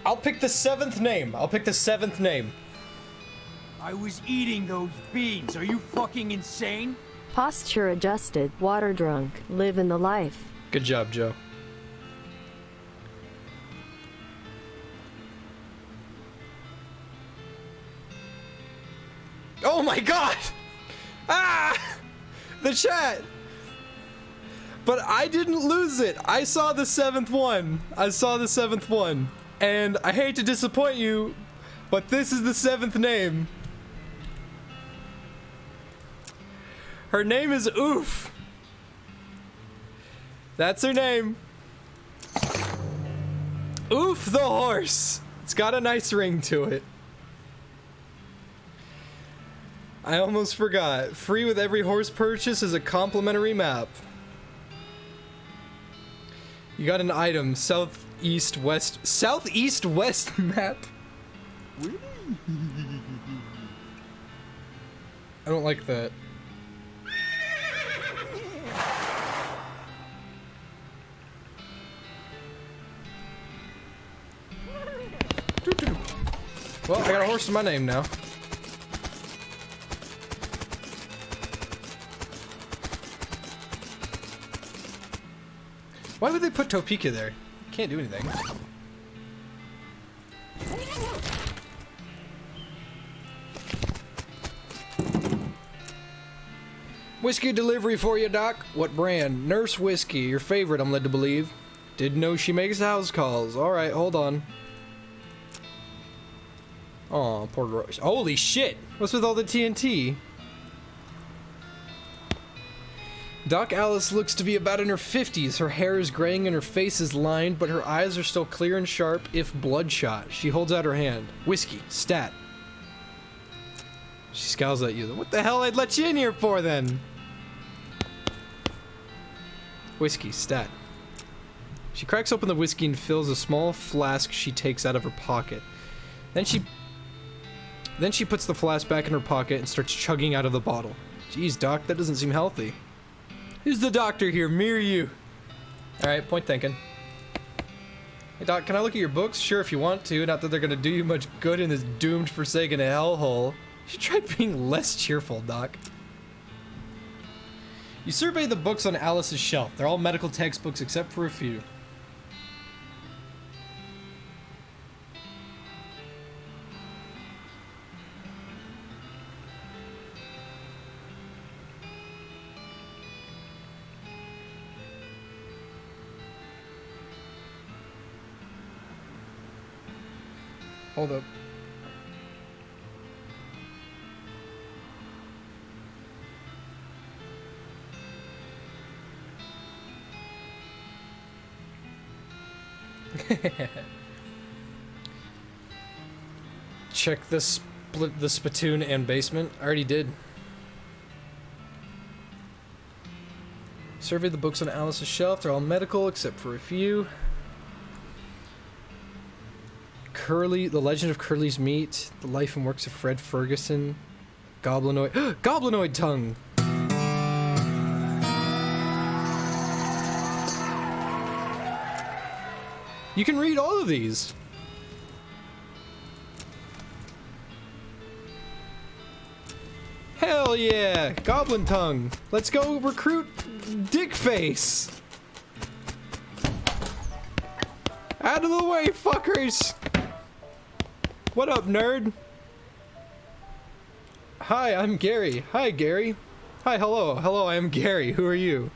the 7th name. I'll pick the 7th name. I was eating those beans. Are you fucking insane? Posture adjusted, water drunk, living the life. Good job, Joe. Oh my god! Ah! The chat! But I didn't lose it. I saw the 7th one. I saw the 7th one. And I hate to disappoint you, but this is the 7th name. Her name is Oof. That's her name. Oof the horse. It's got a nice ring to it. I almost forgot. Free with every horse purchase is a complimentary map. You got an item, southeast west map. I don't like that. Well, I got a horse in my name now. Why would they put Topeka there? Can't do anything. Whiskey delivery for you, Doc. What brand? Nurse Whiskey, your favorite, I'm led to believe. Didn't know she makes house calls. Alright, hold on. Aw, poor Rose. Holy shit! What's with all the TNT? Doc Alice looks to be about in her 50s. Her hair is graying and her face is lined, but her eyes are still clear and sharp, if bloodshot. She holds out her hand. Whiskey. Stat. She scowls at you. What the hell I'd let you in here for, then? Whiskey. Stat. She cracks open the whiskey and fills a small flask she takes out of her pocket. Then she puts the flask back in her pocket and starts chugging out of the bottle. Jeez, Doc, that doesn't seem healthy. Who's the doctor here? Me or you? Alright, point thinking. Hey Doc, can I look at your books? Sure, if you want to. Not that they're gonna do you much good in this doomed, forsaken hellhole. You should try being less cheerful, Doc. You survey the books on Alice's shelf. They're all medical textbooks except for a few. Hold up. Check the spittoon and basement. I already did. Survey the books on Alice's shelf. They're all medical except for a few. Curly, The Legend of Curly's Meat. The Life and Works of Fred Ferguson. Goblinoid. Goblinoid tongue! You can read all of these. Hell yeah! Goblin tongue. Let's go recruit Dickface. Out of the way, fuckers! What up, nerd? Hi, I'm Gary. Hi, Gary. Hi, hello. Hello, I am Gary. Who are you?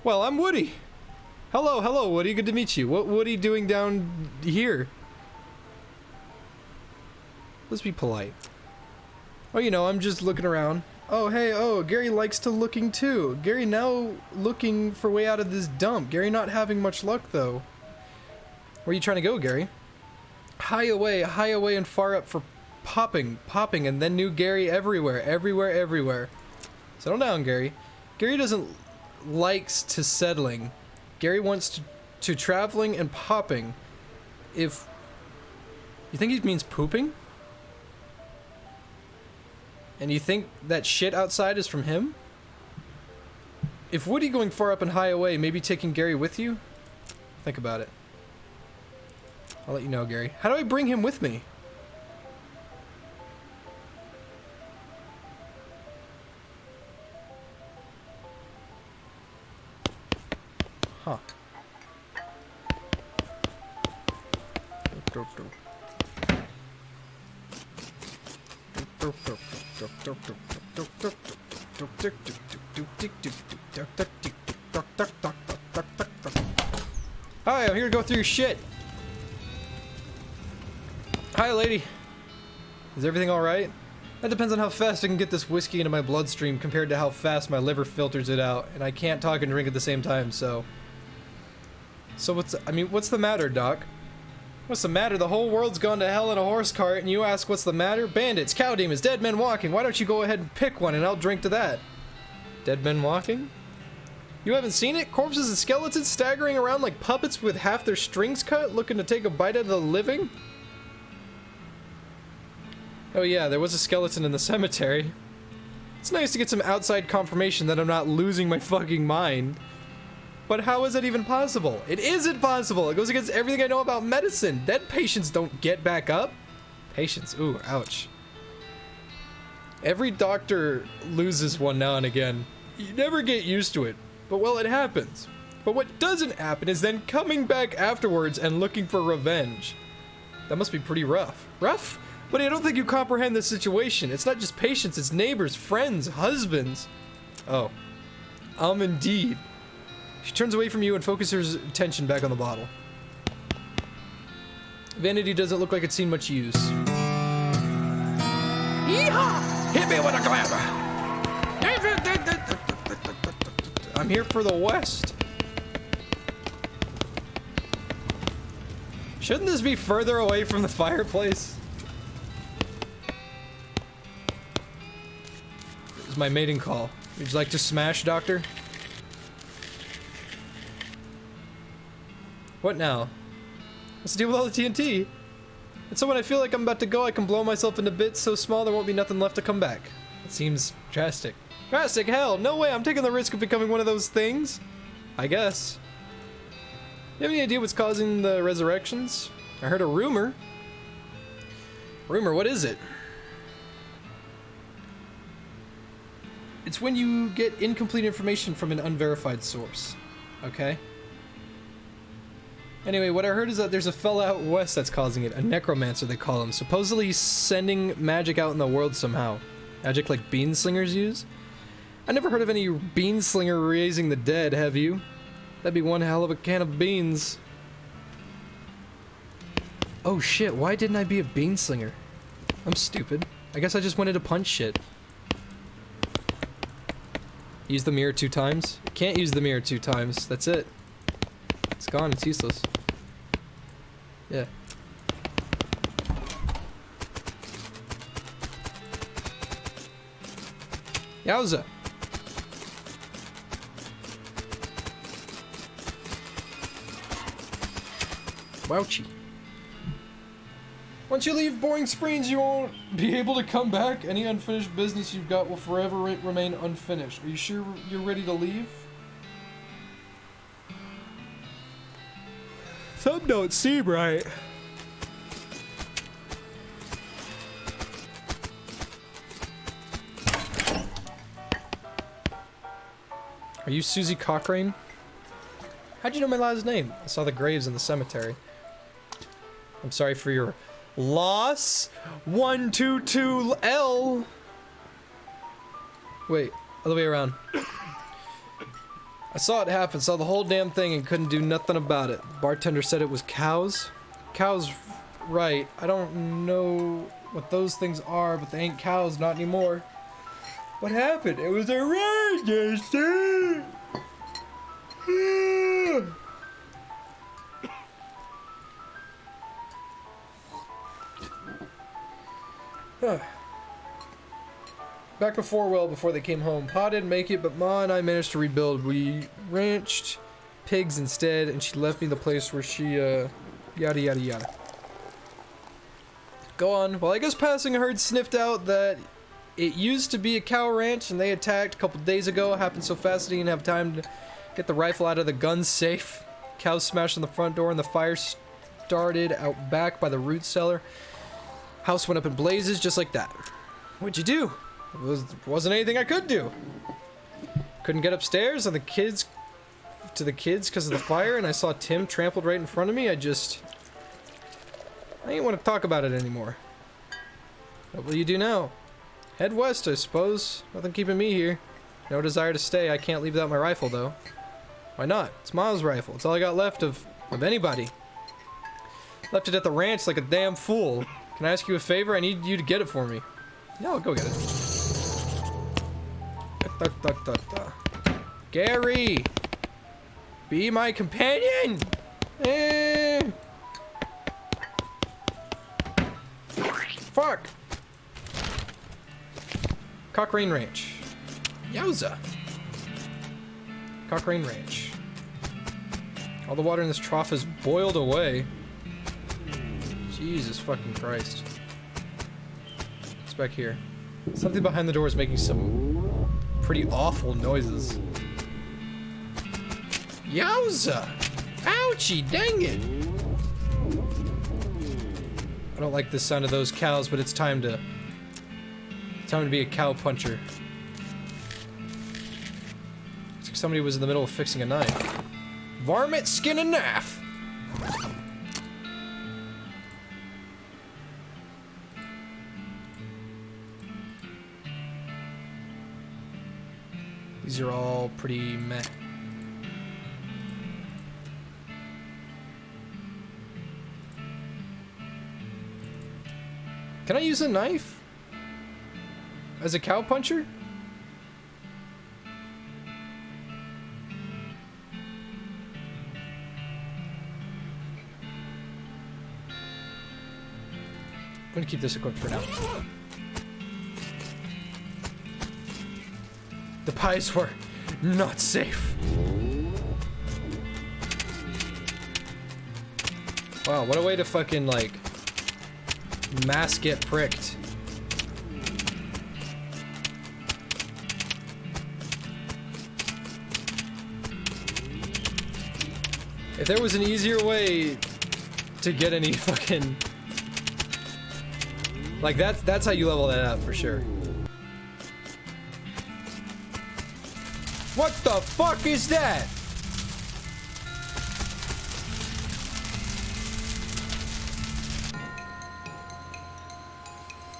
Well, I'm Woody. Hello, Woody. Good to meet you. What Woody doing down here? Let's be polite. Oh, you know, I'm just looking around. Oh, hey, oh, Gary likes to looking too. Gary now looking for way out of this dump. Gary not having much luck, though. Where are you trying to go, Gary? High away and far up for popping, and then new Gary everywhere. Settle down, Gary. Gary doesn't likes to settling. Gary wants to traveling and popping. If you think he means pooping? And you think that shit outside is from him? If Woody going far up and high away, maybe taking Gary with you? Think about it. I'll let you know, Gary. How do I bring him with me? Huh. Hi, I'm here to go through your shit. Hi, lady. Is everything alright? That depends on how fast I can get this whiskey into my bloodstream compared to how fast my liver filters it out, and I can't talk and drink at the same time, so... So what's the matter, Doc? What's the matter? The whole world's gone to hell in a horse cart, and you ask what's the matter? Bandits, cow demons, dead men walking. Why don't you go ahead and pick one, and I'll drink to that? Dead men walking? You haven't seen it? Corpses and skeletons staggering around like puppets with half their strings cut, looking to take a bite out of the living? Oh yeah, there was a skeleton in the cemetery. It's nice to get some outside confirmation that I'm not losing my fucking mind. But how is that even possible? It isn't possible! It goes against everything I know about medicine! Dead patients don't get back up! Patients, ooh, ouch. Every doctor loses one now and again. You never get used to it. But well, it happens. But what doesn't happen is then coming back afterwards and looking for revenge. That must be pretty rough. Rough? But I don't think you comprehend the situation. It's not just patients, it's neighbors, friends, husbands. Oh. Indeed. She turns away from you and focuses her attention back on the bottle. Vanity doesn't look like it's seen much use. Yeehaw! Hit me with a glamour! I'm here for the West. Shouldn't this be further away from the fireplace? This is my mating call. Would you like to smash, Doctor? What now? What's the deal with all the TNT? And so when I feel like I'm about to go, I can blow myself into bits so small there won't be nothing left to come back. It seems drastic. Drastic? Hell, no way, I'm taking the risk of becoming one of those things. I guess. You have any idea what's causing the resurrections? I heard a rumor. Rumor, what is it? It's when you get incomplete information from an unverified source. Okay? Anyway, what I heard is that there's a fella out west that's causing it. A necromancer, they call him. Supposedly he's sending magic out in the world somehow. Magic like bean slingers use? I never heard of any bean slinger raising the dead, have you? That'd be one hell of a can of beans. Oh shit, why didn't I be a bean slinger? I'm stupid. I guess I just wanted to punch shit. Use the mirror 2 times? Can't use the mirror 2 times, that's it. It's gone. It's useless. Yeah. Yowza. Wouchie. Once you leave Boring Springs, you won't be able to come back. Any unfinished business you've got will forever remain unfinished. Are you sure you're ready to leave? Some don't seem right. Are you Susie Cochrane? How'd you know my last name? I saw the graves in the cemetery. I'm sorry for your loss. 122L. Wait, other way around. I saw it happen, saw the whole damn thing and couldn't do nothing about it. The bartender said it was cows. Cows, right. I don't know what those things are, but they ain't cows, not anymore. What happened? It was a register. Back before, well, before they came home. Pa didn't make it, but Ma and I managed to rebuild. We ranched pigs instead, and she left me the place where she, yada yada yada. Go on. Well, I guess passing a herd sniffed out that it used to be a cow ranch, and they attacked a couple days ago. It happened so fast I didn't have time to get the rifle out of the gun safe. Cows smashed on the front door, and the fire started out back by the root cellar. House went up in blazes just like that. What'd you do? Wasn't anything I could do. Couldn't get upstairs and the kids because of the fire, and I saw Tim trampled right in front of me. I ain't want to talk about it anymore. What will you do now? Head west, I suppose. Nothing keeping me here. No desire to stay. I can't leave without my rifle, though. Why not? It's Ma's rifle. It's all I got left of anybody. Left it at the ranch like a damn fool. Can I ask you a favor? I need you to get it for me. Yeah, I'll go get it. Gary! Be my companion! Fuck! Cochrane Ranch. Yowza! Cochrane Ranch. All the water in this trough has boiled away. Jesus fucking Christ. What's back here? Something behind the door is making some pretty awful noises. Yowza! Ouchie, dang it! I don't like the sound of those cows, but it's time to be a cow puncher. It's like somebody was in the middle of fixing a knife. Varmint skin and knife! These are all pretty meh. Can I use a knife? As a cow puncher? I'm gonna keep this equipped for now. The pies were not safe. Wow, what a way to fucking, like, mass get pricked. If there was an easier way to get any fucking... Like, that's how you level that up, for sure. What the fuck is that?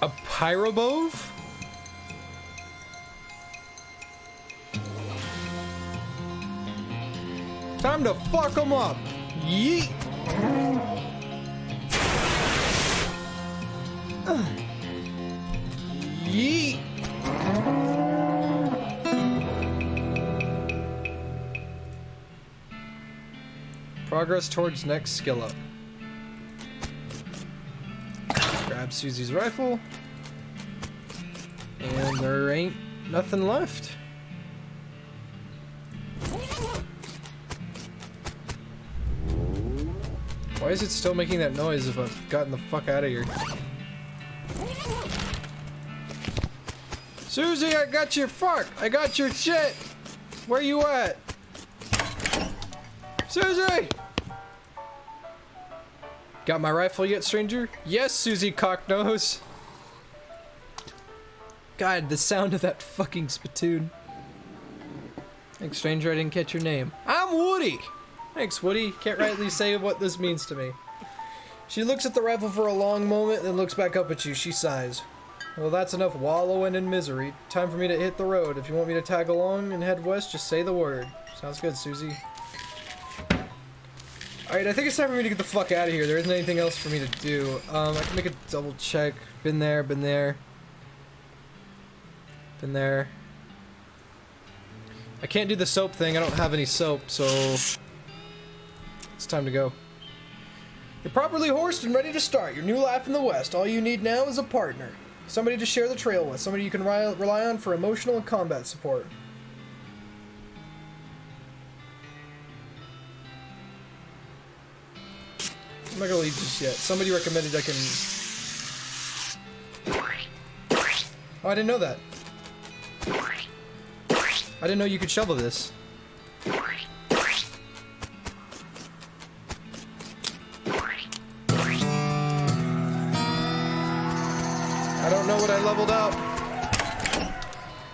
A pyrobove? Time to fuck 'em up. Yeet. Yeet. Progress towards next skill up. Grab Susie's rifle. And there ain't nothing left. Why is it still making that noise if I've gotten the fuck out of here? Susie, I got your fuck! I got your shit! Where you at? Susie! Got my rifle yet, stranger? Yes, Susie Cocknose! God, the sound of that fucking spittoon. Thanks, stranger, I didn't catch your name. I'm Woody! Thanks, Woody. Can't rightly say what this means to me. She looks at the rifle for a long moment, then looks back up at you. She sighs. Well, that's enough wallowing in misery. Time for me to hit the road. If you want me to tag along and head west, just say the word. Sounds good, Susie. Alright, I think it's time for me to get the fuck out of here. There isn't anything else for me to do. I can make a double check. Been there, been there. Been there. I can't do the soap thing. I don't have any soap, so it's time to go. You're properly horsed and ready to start your new life in the West. All you need now is a partner. Somebody to share the trail with. Somebody you can rely on for emotional and combat support. I'm not gonna leave just yet. Somebody recommended I can... Oh, I didn't know that. I didn't know you could shovel this. I don't know what I leveled up.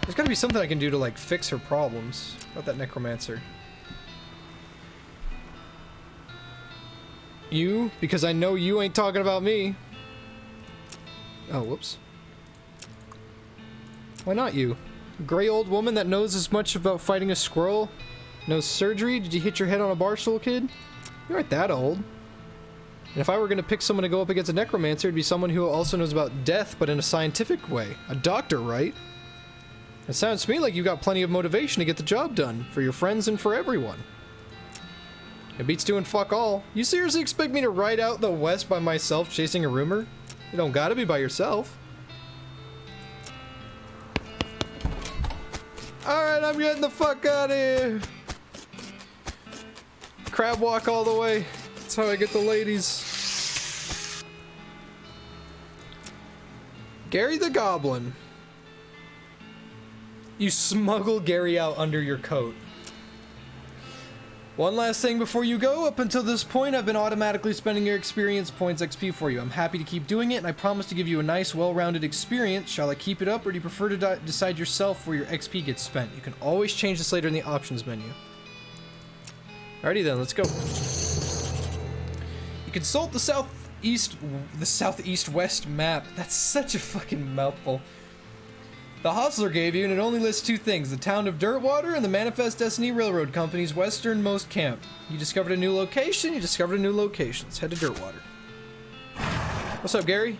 There's gotta be something I can do to, like, fix her problems. About that necromancer. You? Because I know you ain't talking about me. Oh, whoops. Why not you? Gray old woman that knows as much about fighting a squirrel? Knows surgery? Did you hit your head on a bar stool, kid? You aren't that old. And if I were gonna pick someone to go up against a necromancer, it'd be someone who also knows about death, but in a scientific way. A doctor, right? It sounds to me like you've got plenty of motivation to get the job done, for your friends and for everyone. It beats doing fuck all. You seriously expect me to ride out the West by myself chasing a rumor? You don't gotta be by yourself. Alright, I'm getting the fuck out of here. Crab walk all the way. That's how I get the ladies. Gary the Goblin. You smuggle Gary out under your coat. One last thing before you go. Up until this point, I've been automatically spending your experience points XP for you. I'm happy to keep doing it, and I promise to give you a nice, well-rounded experience. Shall I keep it up, or do you prefer to decide yourself where your XP gets spent? You can always change this later in the options menu. Alrighty then, let's go. You consult the southeast-west map. That's such a fucking mouthful. The Hostler gave you, and it only lists two things: the town of Dirtwater and the Manifest Destiny Railroad Company's westernmost camp. You discovered a new location, Let's head to Dirtwater. What's up, Gary?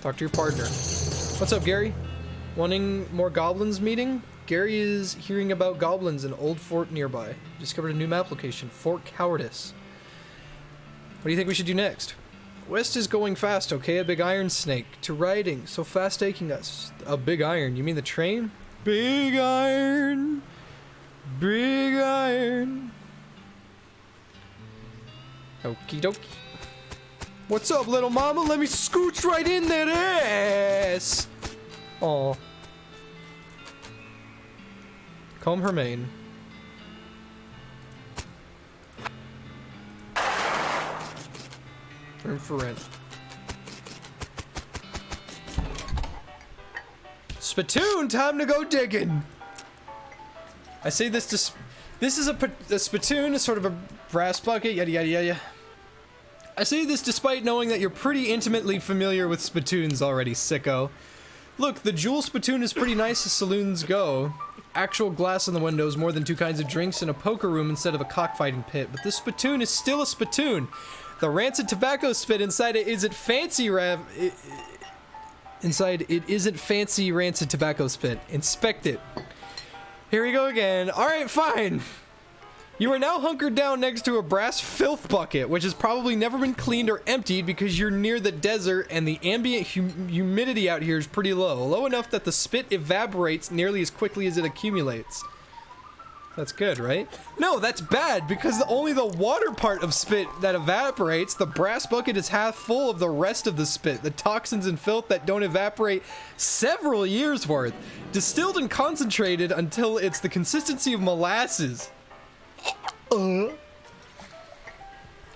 Talk to your partner. What's up, Gary? Wanting more goblins meeting? Gary is hearing about goblins in an old fort nearby. Discovered a new map location, Fort Cowardice. What do you think we should do next? West is going fast, okay? A big iron snake. To riding. So fast taking us. A big iron. You mean the train? Big iron. Big iron. Okie dokie. What's up, little mama? Let me scooch right in that ass. Aw. Comb her mane. Room for rent. Spittoon, time to go digging. I say this to this is a spittoon is sort of a brass bucket, yada yada yada. I say this despite knowing that you're pretty intimately familiar with spittoons already, sicko. Look, the jewel spittoon is pretty nice as saloons go. Actual glass in the windows, more than two kinds of drinks, and a poker room instead of a cockfighting pit. But this spittoon is still a spittoon. The rancid tobacco spit inside it isn't fancy fancy rancid tobacco spit. Inspect it. Here we go again. Alright, fine. You are now hunkered down next to a brass filth bucket, which has probably never been cleaned or emptied because you're near the desert and the ambient humidity out here is pretty low. Low enough that the spit evaporates nearly as quickly as it accumulates. That's good, right? No, that's bad because only the water part of spit that evaporates. The brass bucket is half full of the rest of the spit, the toxins and filth that don't evaporate several years worth, distilled and concentrated until it's the consistency of molasses.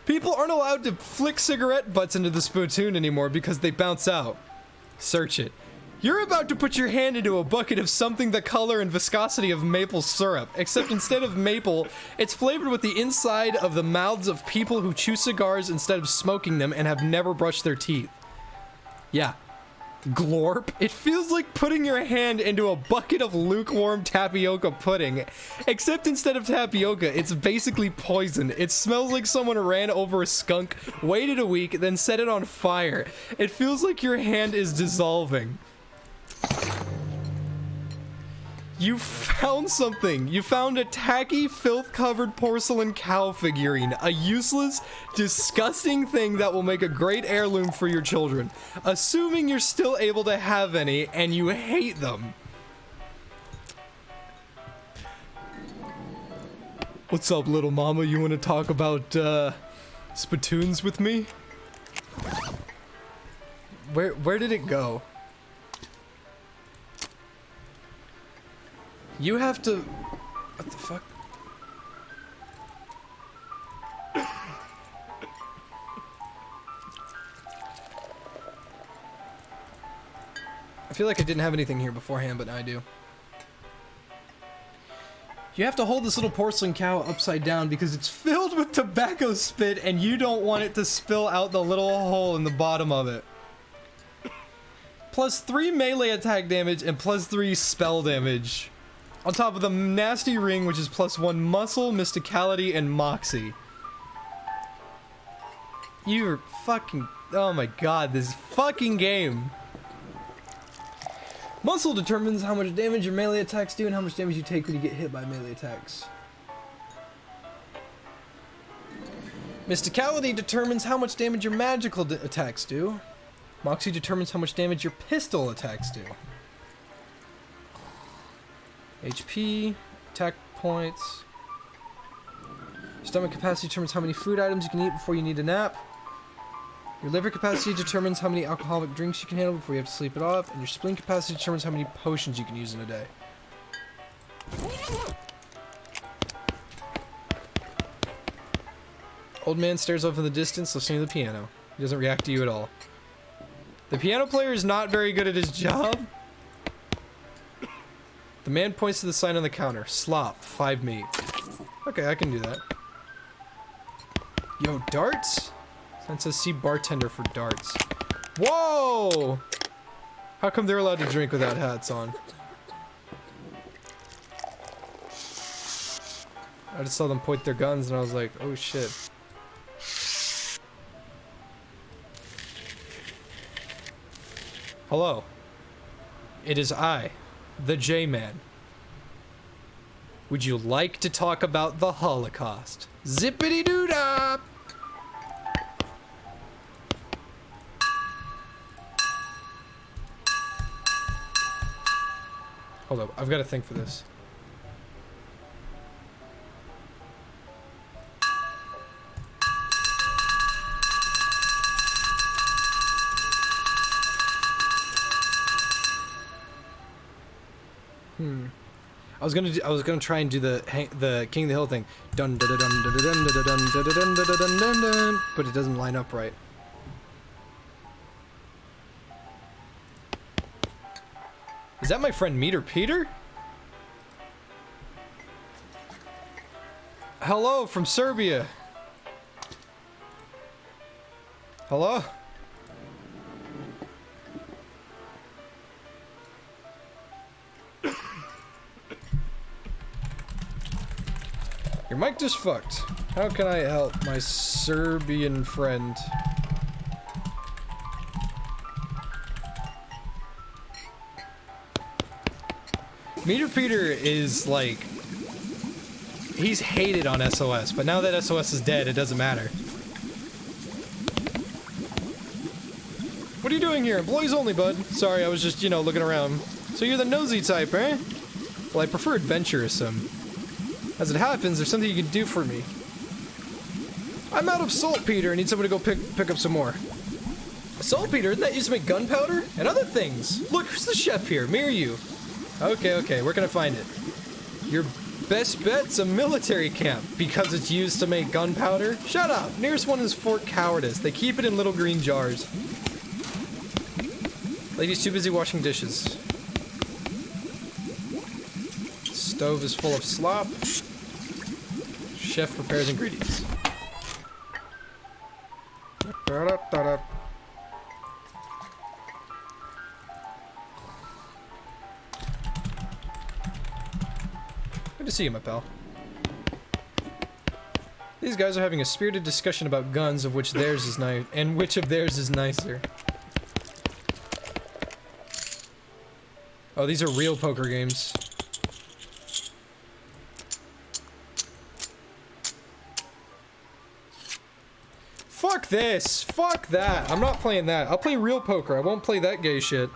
People aren't allowed to flick cigarette butts into the spittoon anymore because they bounce out. Search it. You're about to put your hand into a bucket of something the color and viscosity of maple syrup, except instead of maple, it's flavored with the inside of the mouths of people who chew cigars instead of smoking them and have never brushed their teeth. Yeah. Glorp. It feels like putting your hand into a bucket of lukewarm tapioca pudding, except instead of tapioca, it's basically poison. It smells like someone ran over a skunk, waited a week, then set it on fire. It feels like your hand is dissolving. You found something. You found a tacky, filth-covered porcelain cow figurine. A useless, disgusting thing that will make a great heirloom for your children. Assuming you're still able to have any, and you hate them. What's up, little mama? You want to talk about, spittoons with me? Where did it go? You have to... What the fuck? I feel like I didn't have anything here beforehand, but now I do. You have to hold this little porcelain cow upside down because it's filled with tobacco spit and you don't want it to spill out the little hole in the bottom of it. Plus 3 melee attack damage and plus 3 spell damage. On top of the nasty ring, which is plus 1 muscle, mysticality, and moxie. You're fucking... Oh my god, this fucking game. Muscle determines how much damage your melee attacks do and how much damage you take when you get hit by melee attacks. Mysticality determines how much damage your magical attacks do. Moxie determines how much damage your pistol attacks do. HP, attack points. Stomach capacity determines how many food items you can eat before you need a nap. Your liver capacity determines how many alcoholic drinks you can handle before you have to sleep it off. And your spleen capacity determines how many potions you can use in a day. Old man stares off in the distance, listening to the piano. He doesn't react to you at all. The piano player is not very good at his job. The man points to the sign on the counter. Slop, 5 meat. Okay, I can do that. Yo, darts? Sign says see bartender for darts. Whoa! How come they're allowed to drink without hats on? I just saw them point their guns and I was like, oh shit. Hello. It is I, the J-Man. Would you like to talk about the Holocaust? Zippity-doo-dah! Hold up, I've got to think for this. I was gonna try and do the King of the Hill thing, dun dun dun dun dun dun dun dun dun dun dun dun, but it doesn't line up right. Is that my friend Meter Peter? Hello from Serbia. Hello? Your mic just fucked. How can I help my Serbian friend? Meter Peter is like... he's hated on SOS, but now that SOS is dead, it doesn't matter. What are you doing here? Employees only, bud. Sorry, I was just, you know, looking around. So you're the nosy type, eh? Well, I prefer adventuresome. As it happens, there's something you can do for me. I'm out of saltpeter. I need someone to go pick up some more. Saltpeter? Isn't that used to make gunpowder? And other things. Look, who's the chef here? Me or you? Okay, where can I find it? Your best bet's a military camp, because it's used to make gunpowder? Shut up! Nearest one is Fort Cowardice. They keep it in little green jars. Lady's too busy washing dishes. Stove is full of slop. Chef prepares ingredients. Good to see you, my pal. These guys are having a spirited discussion about guns, of which theirs is nice, and which of theirs is nicer. Oh, these are real poker games. Fuck this! Fuck that! I'm not playing that. I'll play real poker. I won't play that gay shit.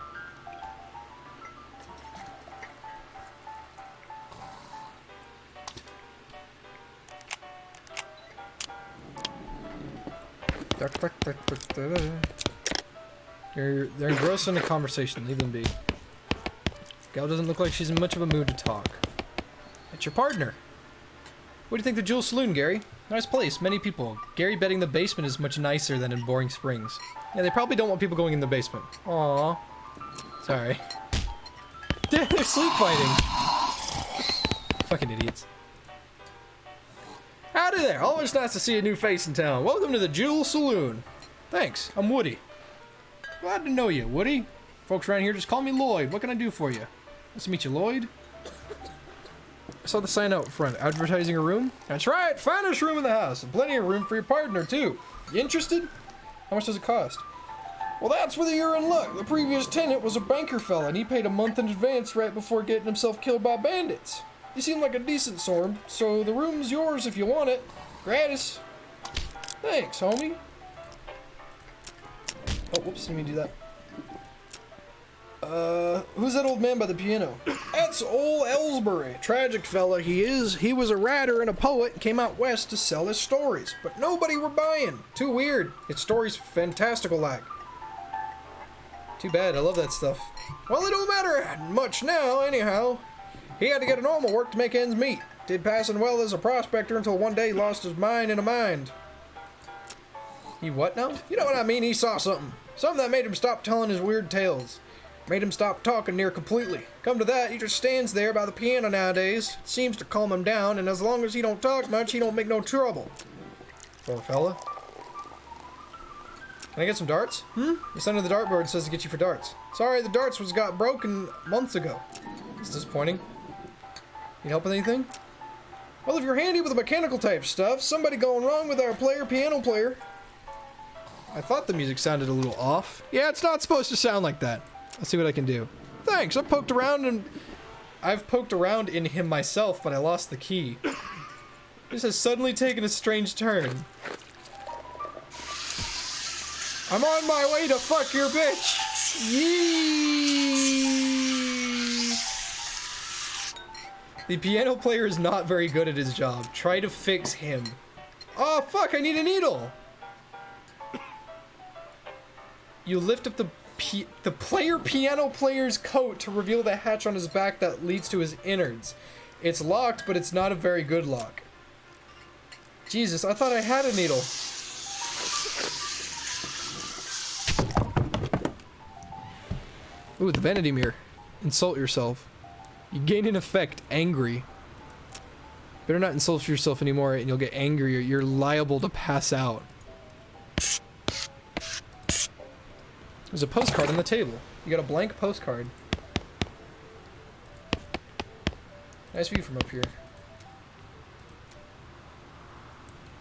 They're engrossed in the conversation. Leave them be. Gal doesn't look like she's in much of a mood to talk. It's your partner. What do you think of the Jewel Saloon, Gary? Nice place, many people. Gary betting the basement is much nicer than in Boring Springs. Yeah, they probably don't want people going in the basement. Aww. Sorry. They're sleep fighting. Fucking idiots. Howdy there. Always nice to see a new face in town. Welcome to the Jewel Saloon. Thanks. I'm Woody. Glad to know you, Woody. Folks around here just call me Lloyd. What can I do for you? Nice to meet you, Lloyd. I saw the sign out front. Advertising a room? That's right. Finest room in the house. And plenty of room for your partner, too. You interested? How much does it cost? Well, that's whether you're in luck. The previous tenant was a banker fella, and he paid a month in advance right before getting himself killed by bandits. You seem like a decent sort, so the room's yours if you want it. Gratis. Thanks, homie. Oh, whoops, didn't mean to do that. Who's that old man by the piano? That's old Ellsbury. Tragic fella he is. He was a writer and a poet and came out west to sell his stories. But nobody were buying. Too weird. His story's fantastical like. Too bad, I love that stuff. Well, it don't matter much now, anyhow. He had to get a normal work to make ends meet. Did passing well as a prospector until one day he lost his mind in a mind. He what now? You know what I mean, he saw something. Something that made him stop telling his weird tales. Made him stop talking near completely. Come to that, he just stands there by the piano nowadays. It seems to calm him down, and as long as he don't talk much, he don't make no trouble. Poor fella. Can I get some darts? The son of the dartboard says to get you for darts. Sorry, the darts got broken months ago. It's disappointing. Need help with anything? Well, if you're handy with the mechanical type stuff, somebody going wrong with our piano player. I thought the music sounded a little off. Yeah, it's not supposed to sound like that. Let's see what I can do. Thanks, I've poked around in him myself, but I lost the key. This has suddenly taken a strange turn. I'm on my way to fuck your bitch! Yee! The piano player is not very good at his job. Try to fix him. Oh fuck, I need a needle! You lift up the piano player's coat to reveal the hatch on his back that leads to his innards. It's locked, but it's not a very good lock. Jesus, I thought I had a needle. Ooh, the vanity mirror. Insult yourself. You gain an effect, angry. Better not insult yourself anymore and you'll get angry or you're liable to pass out. There's a postcard on the table. You got a blank postcard. Nice view from up here.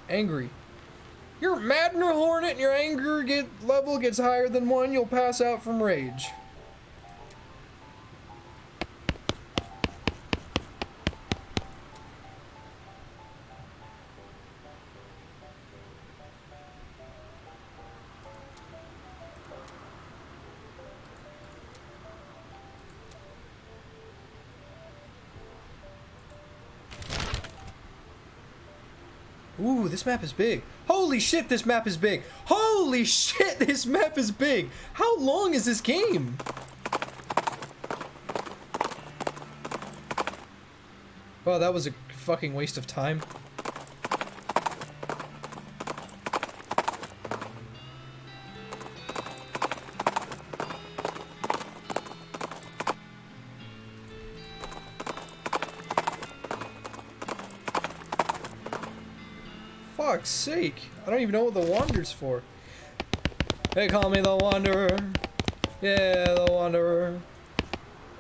Angry. You're mad and a hornet and your anger level gets higher than 1, you'll pass out from rage. Ooh, this map is big. Holy shit, this map is big. Holy shit, this map is big. How long is this game? Wow, that was a fucking waste of time. Fuck's sake. I don't even know what the Wanderer's for. They call me the Wanderer. Yeah, the Wanderer.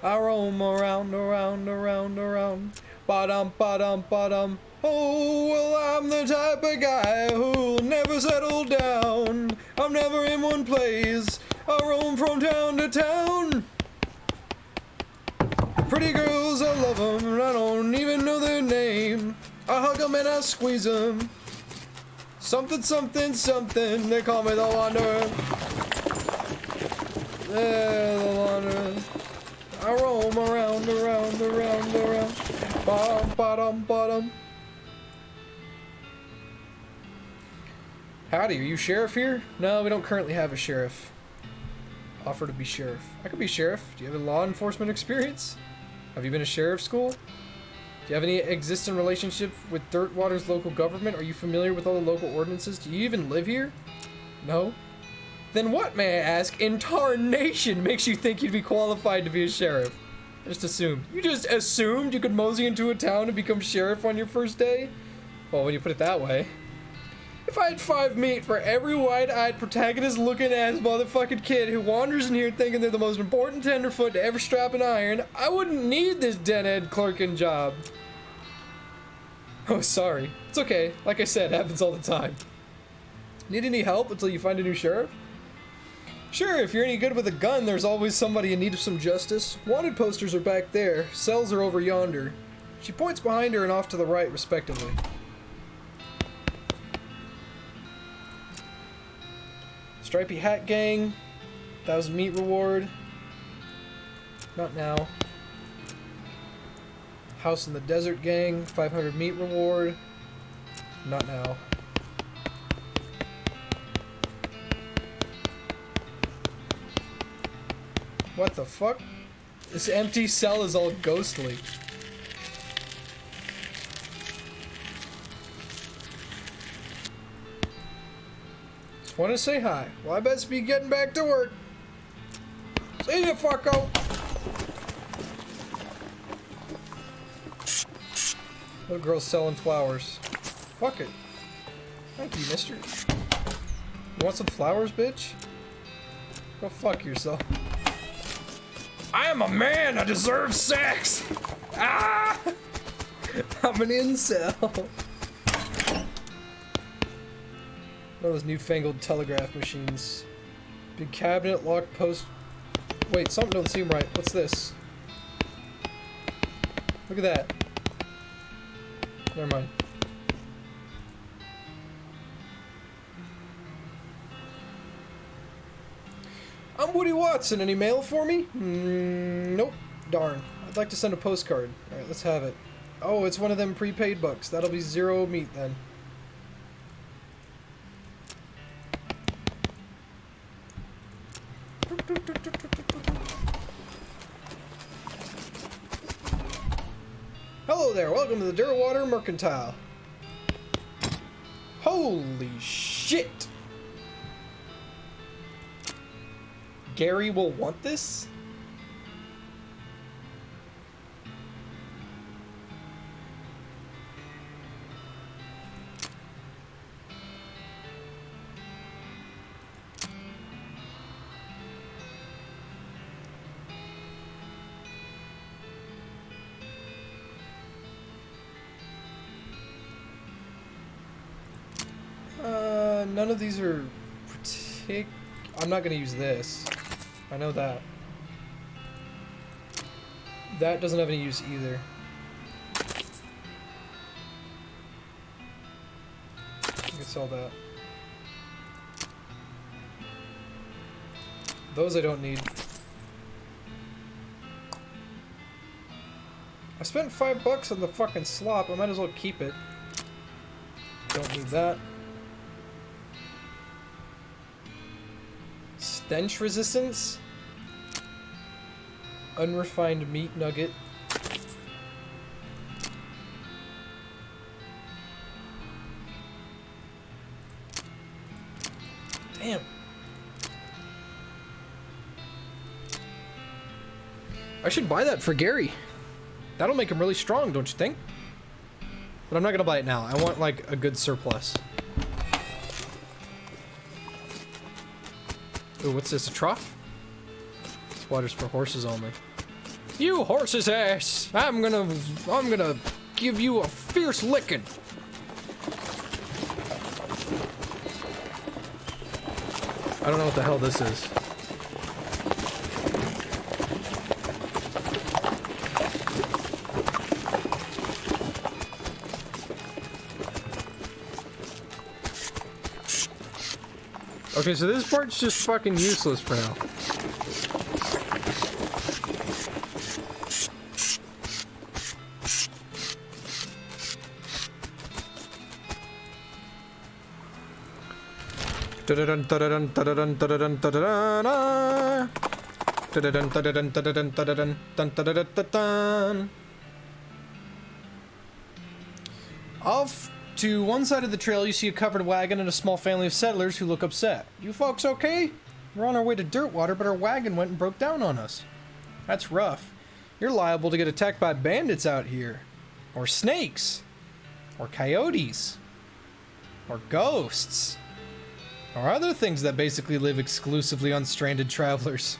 I roam around, around, around, around. Ba-dum, ba-dum, ba-dum. Oh, well, I'm the type of guy who'll never settle down. I'm never in one place. I roam from town to town. Pretty girls, I love them, and I don't even know their name. I hug them and I squeeze them. Something, something, something. They call me the Wanderer. Yeah, the Wanderer. I roam around, around, around, around. Bottom, bottom, bottom. Howdy, are you sheriff here? No, we don't currently have a sheriff. Offer to be sheriff. I could be sheriff. Do you have a law enforcement experience? Have you been to sheriff school? Do you have any existing relationship with Dirtwater's local government? Are you familiar with all the local ordinances? Do you even live here? No? Then what, may I ask, in tarnation makes you think you'd be qualified to be a sheriff? I just assumed. You just assumed you could mosey into a town and become sheriff on your first day? Well, when you put it that way. If I had 5 meat for every wide-eyed protagonist-looking ass motherfucking kid who wanders in here thinking they're the most important tenderfoot to ever strap an iron, I wouldn't need this dead-end clerking job. Oh, sorry. It's okay. Like I said, it happens all the time. Need any help until you find a new sheriff? Sure, if you're any good with a gun, there's always somebody in need of some justice. Wanted posters are back there. Cells are over yonder. She points behind her and off to the right, respectively. Stripey Hat Gang, 1,000 meat reward. Not now. House in the Desert Gang, 500 meat reward. Not now. What the fuck? This empty cell is all ghostly. Just want to say hi. Well, I best be getting back to work. See ya, fucko. Little girl selling flowers. Fuck it. Thank you, mister. You want some flowers, bitch? Go fuck yourself. I am a man. I deserve sex. Ah! I'm an incel. One of those newfangled telegraph machines. Big cabinet, locked post. Wait, something don't seem right. What's this? Look at that. Never mind. I'm Woody Watson. Any mail for me? Nope. Darn. I'd like to send a postcard. Alright, let's have it. Oh, it's one of them prepaid bucks. That'll be 0 meat then. Hello there. Welcome to the Dirtwater Mercantile. Holy shit. Gary will want this? None of these are I'm not gonna use this. I know that. That doesn't have any use either. I can sell that. Those I don't need. I spent $5 on the fucking slop. I might as well keep it. Don't need that. Stench resistance. Unrefined meat nugget. Damn. I should buy that for Gary. That'll make him really strong, don't you think? But I'm not gonna buy it now. I want, like, a good surplus. Ooh, what's this? A trough? This water's for horses only. You horse's ass! I'm gonna give you a fierce licking. I don't know what the hell this is. Okay, so this part's just fucking useless for now. Off to one side of the trail, you see a covered wagon and a small family of settlers who look upset. You folks okay? We're on our way to Dirtwater, but our wagon went and broke down on us. That's rough. You're liable to get attacked by bandits out here. Or snakes. Or coyotes. Or ghosts. Or other things that basically live exclusively on stranded travelers.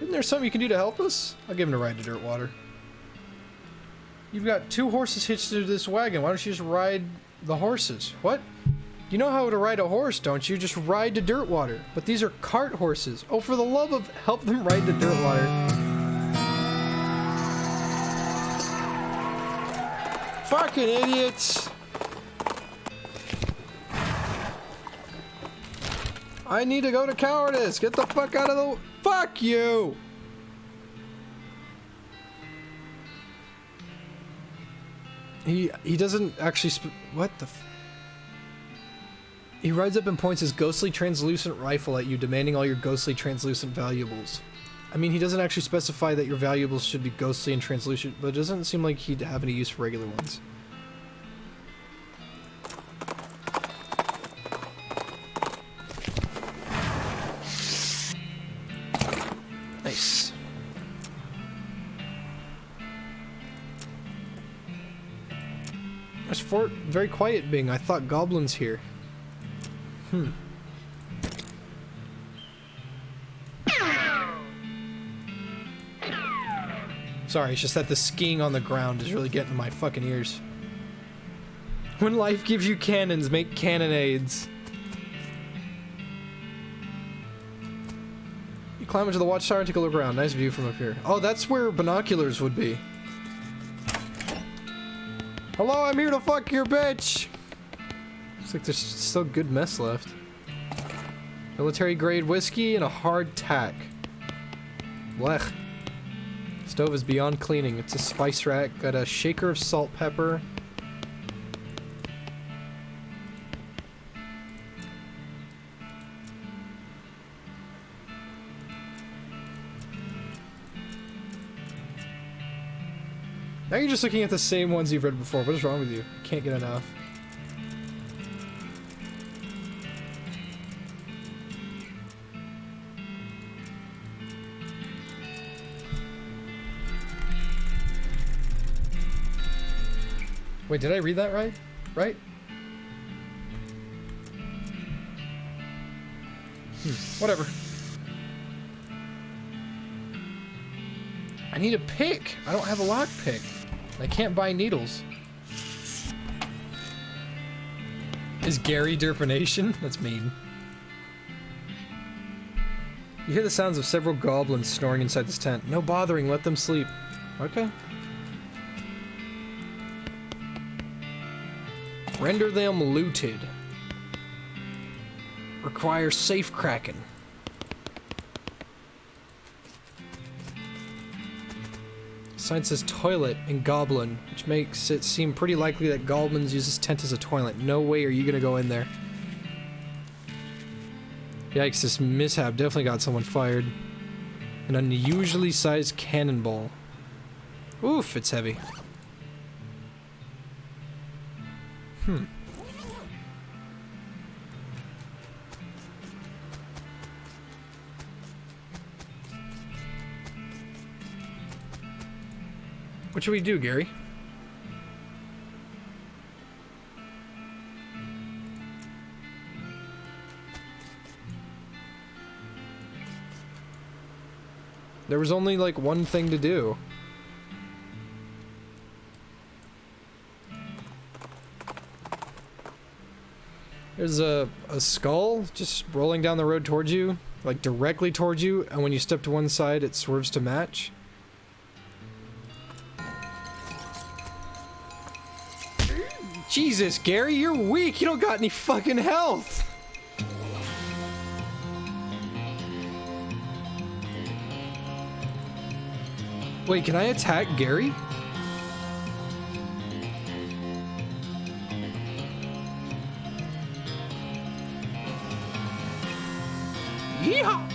Isn't there something you can do to help us? I'll give him a ride to Dirtwater. You've got 2 horses hitched to this wagon. Why don't you just ride the horses? What? You know how to ride a horse, don't you? Just ride to Dirtwater. But these are cart horses. Oh, for the love of... help them ride to Dirtwater. Fucking idiots! I need to go to cowardice. Get the fuck out of the... Fuck you! He doesn't actually what the He rides up and points his ghostly translucent rifle at you, demanding all your ghostly translucent valuables. I mean, he doesn't actually specify that your valuables should be ghostly and translucent, but it doesn't seem like he'd have any use for regular ones. Nice. This fort very quiet being. I thought goblins here. Sorry, it's just that the skiing on the ground is really getting to my fucking ears. When life gives you cannons, make cannonades. You climb into the watchtower and take a look around. Nice view from up here. Oh, that's where binoculars would be. Hello, I'm here to fuck your bitch! Looks like there's still good mess left. Military grade whiskey and a hard tack. Blech. Stove is beyond cleaning. It's a spice rack. Got a shaker of salt, pepper. Now you're just looking at the same ones you've read before. What is wrong with you? Can't get enough. Wait, did I read that right? Right? Whatever. I need a pick. I don't have a lock pick. I can't buy needles. Is Gary Derpination? That's mean. You hear the sounds of several goblins snoring inside this tent. No bothering, let them sleep. Okay. Render them looted. Require safe cracking. Sign says toilet in Goblin, which makes it seem pretty likely that Goblins use this tent as a toilet. No way are you gonna go in there. Yikes, this mishap definitely got someone fired. An unusually sized cannonball. Oof, it's heavy. What should we do, Gary? There was only like one thing to do. There's a skull just rolling down the road towards you, like directly towards you, and when you step to one side, it swerves to match. Jesus, Gary, you're weak. You don't got any fucking health. Wait, can I attack Gary? Yeehaw!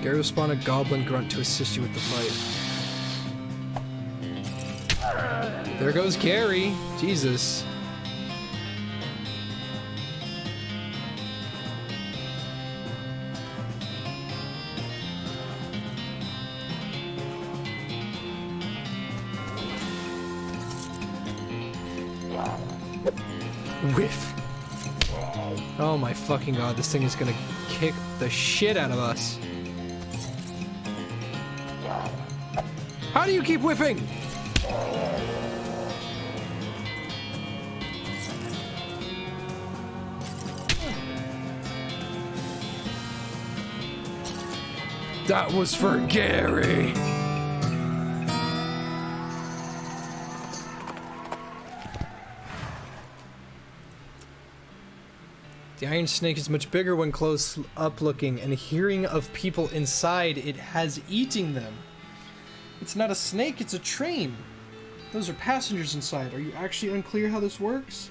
Gary will spawn a goblin grunt to assist you with the fight. There goes Gary. Jesus. Whiff. Oh my fucking god, this thing is gonna kick the shit out of us. How do you keep whiffing? That was for Gary. The iron snake is much bigger when close up looking, and hearing of people inside it has eating them. It's not a snake, it's a train. Those are passengers inside. Are you actually unclear how this works?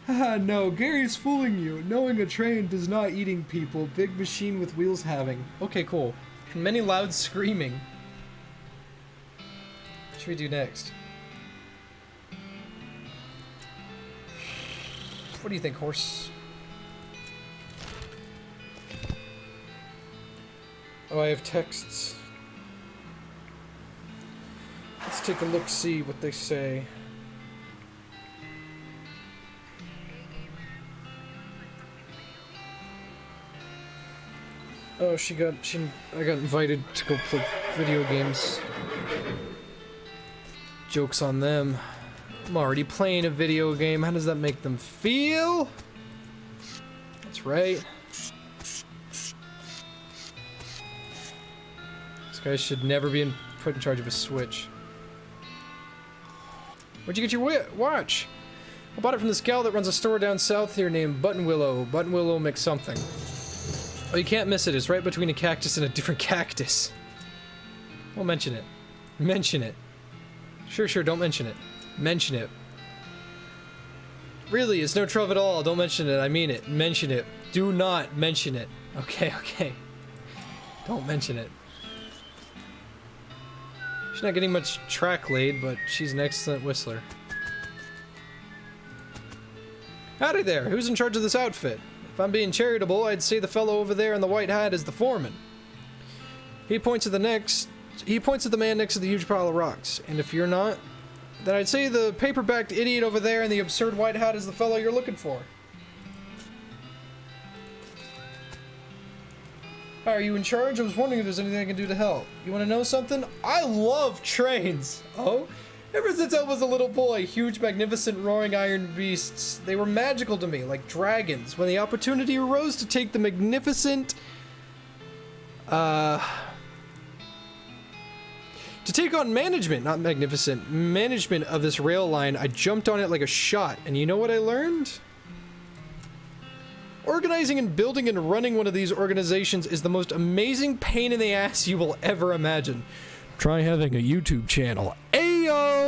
Haha, no, Gary's fooling you. Knowing a train does not eating people. Big machine with wheels having. Okay, cool. And many loud screaming. What should we do next? What do you think, horse? Oh, I have texts. Let's take a look, see what they say. Oh, I got invited to go play video games. Joke's on them. I'm already playing a video game. How does that make them feel? That's right. This guy should never be put in charge of a Switch. Where'd you get your watch? I bought it from this gal that runs a store down south here named Buttonwillow. Buttonwillow McSomething. Oh, you can't miss it. It's right between a cactus and a different cactus. Well, mention it. Mention it. Sure, don't mention it. Mention it. Really, it's no trouble at all. Don't mention it. I mean it. Mention it. Do not mention it. Okay. Don't mention it. She's not getting much track laid, but she's an excellent whistler. Howdy there, who's in charge of this outfit? If I'm being charitable, I'd say the fellow over there in the white hat is the foreman. He points at the man next to the huge pile of rocks. And if you're not, then I'd say the paper-backed idiot over there in the absurd white hat is the fellow you're looking for. Hi, are you in charge? I was wondering if there's anything I can do to help. You want to know something? I love trains! Oh? Ever since I was a little boy, huge, magnificent, roaring iron beasts, they were magical to me, like dragons. When the opportunity arose to take the magnificent... to take on management, not magnificent, management of this rail line, I jumped on it like a shot. And you know what I learned? Organizing and building and running one of these organizations is the most amazing pain in the ass you will ever imagine. Try having a YouTube channel. Ayo!